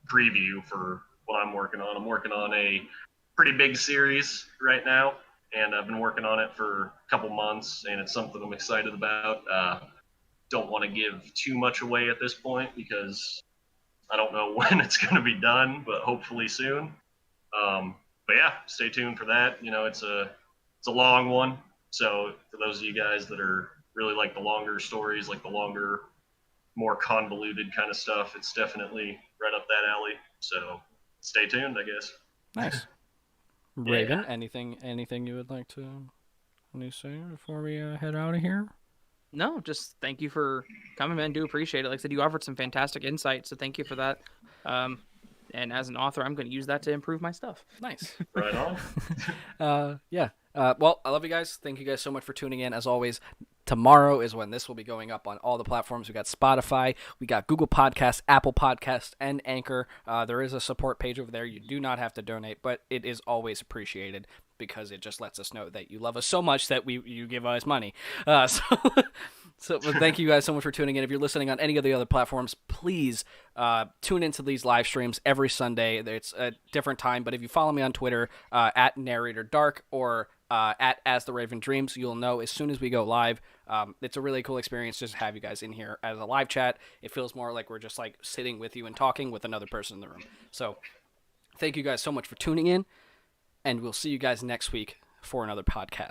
preview for what I'm working on. I'm working on a pretty big series right now, and I've been working on it for a couple months, and it's something I'm excited about. Don't want to give too much away at this point because I don't know when it's going to be done, but hopefully soon. But yeah, stay tuned for that. It's a long one, so for those of you guys that are really like the longer stories, like the longer, more convoluted kind of stuff, it's definitely right up that alley. So stay tuned, I guess. Nice. Raven, anything you would like to say before we head out of here? No, just thank you for coming, man. Do appreciate it. Like I said, you offered some fantastic insight, so thank you for that. And as an author, I'm going to use that to improve my stuff. Nice. Right on. Yeah. Well, I love you guys. Thank you guys so much for tuning in. As always, tomorrow is when this will be going up on all the platforms. We got Spotify, we got Google Podcasts, Apple Podcasts, and Anchor. There is a support page over there. You do not have to donate, but it is always appreciated because it just lets us know that you love us so much that you give us money. So thank you guys so much for tuning in. If you're listening on any of the other platforms, please tune into these live streams every Sunday. It's a different time, but if you follow me on Twitter at NarratorDark or at As the Raven Dreams, you'll know as soon as we go live. It's a really cool experience just to have you guys in here as a live chat. It feels more like we're just like sitting with you and talking with another person in the room. So thank you guys so much for tuning in, and we'll see you guys next week for another podcast.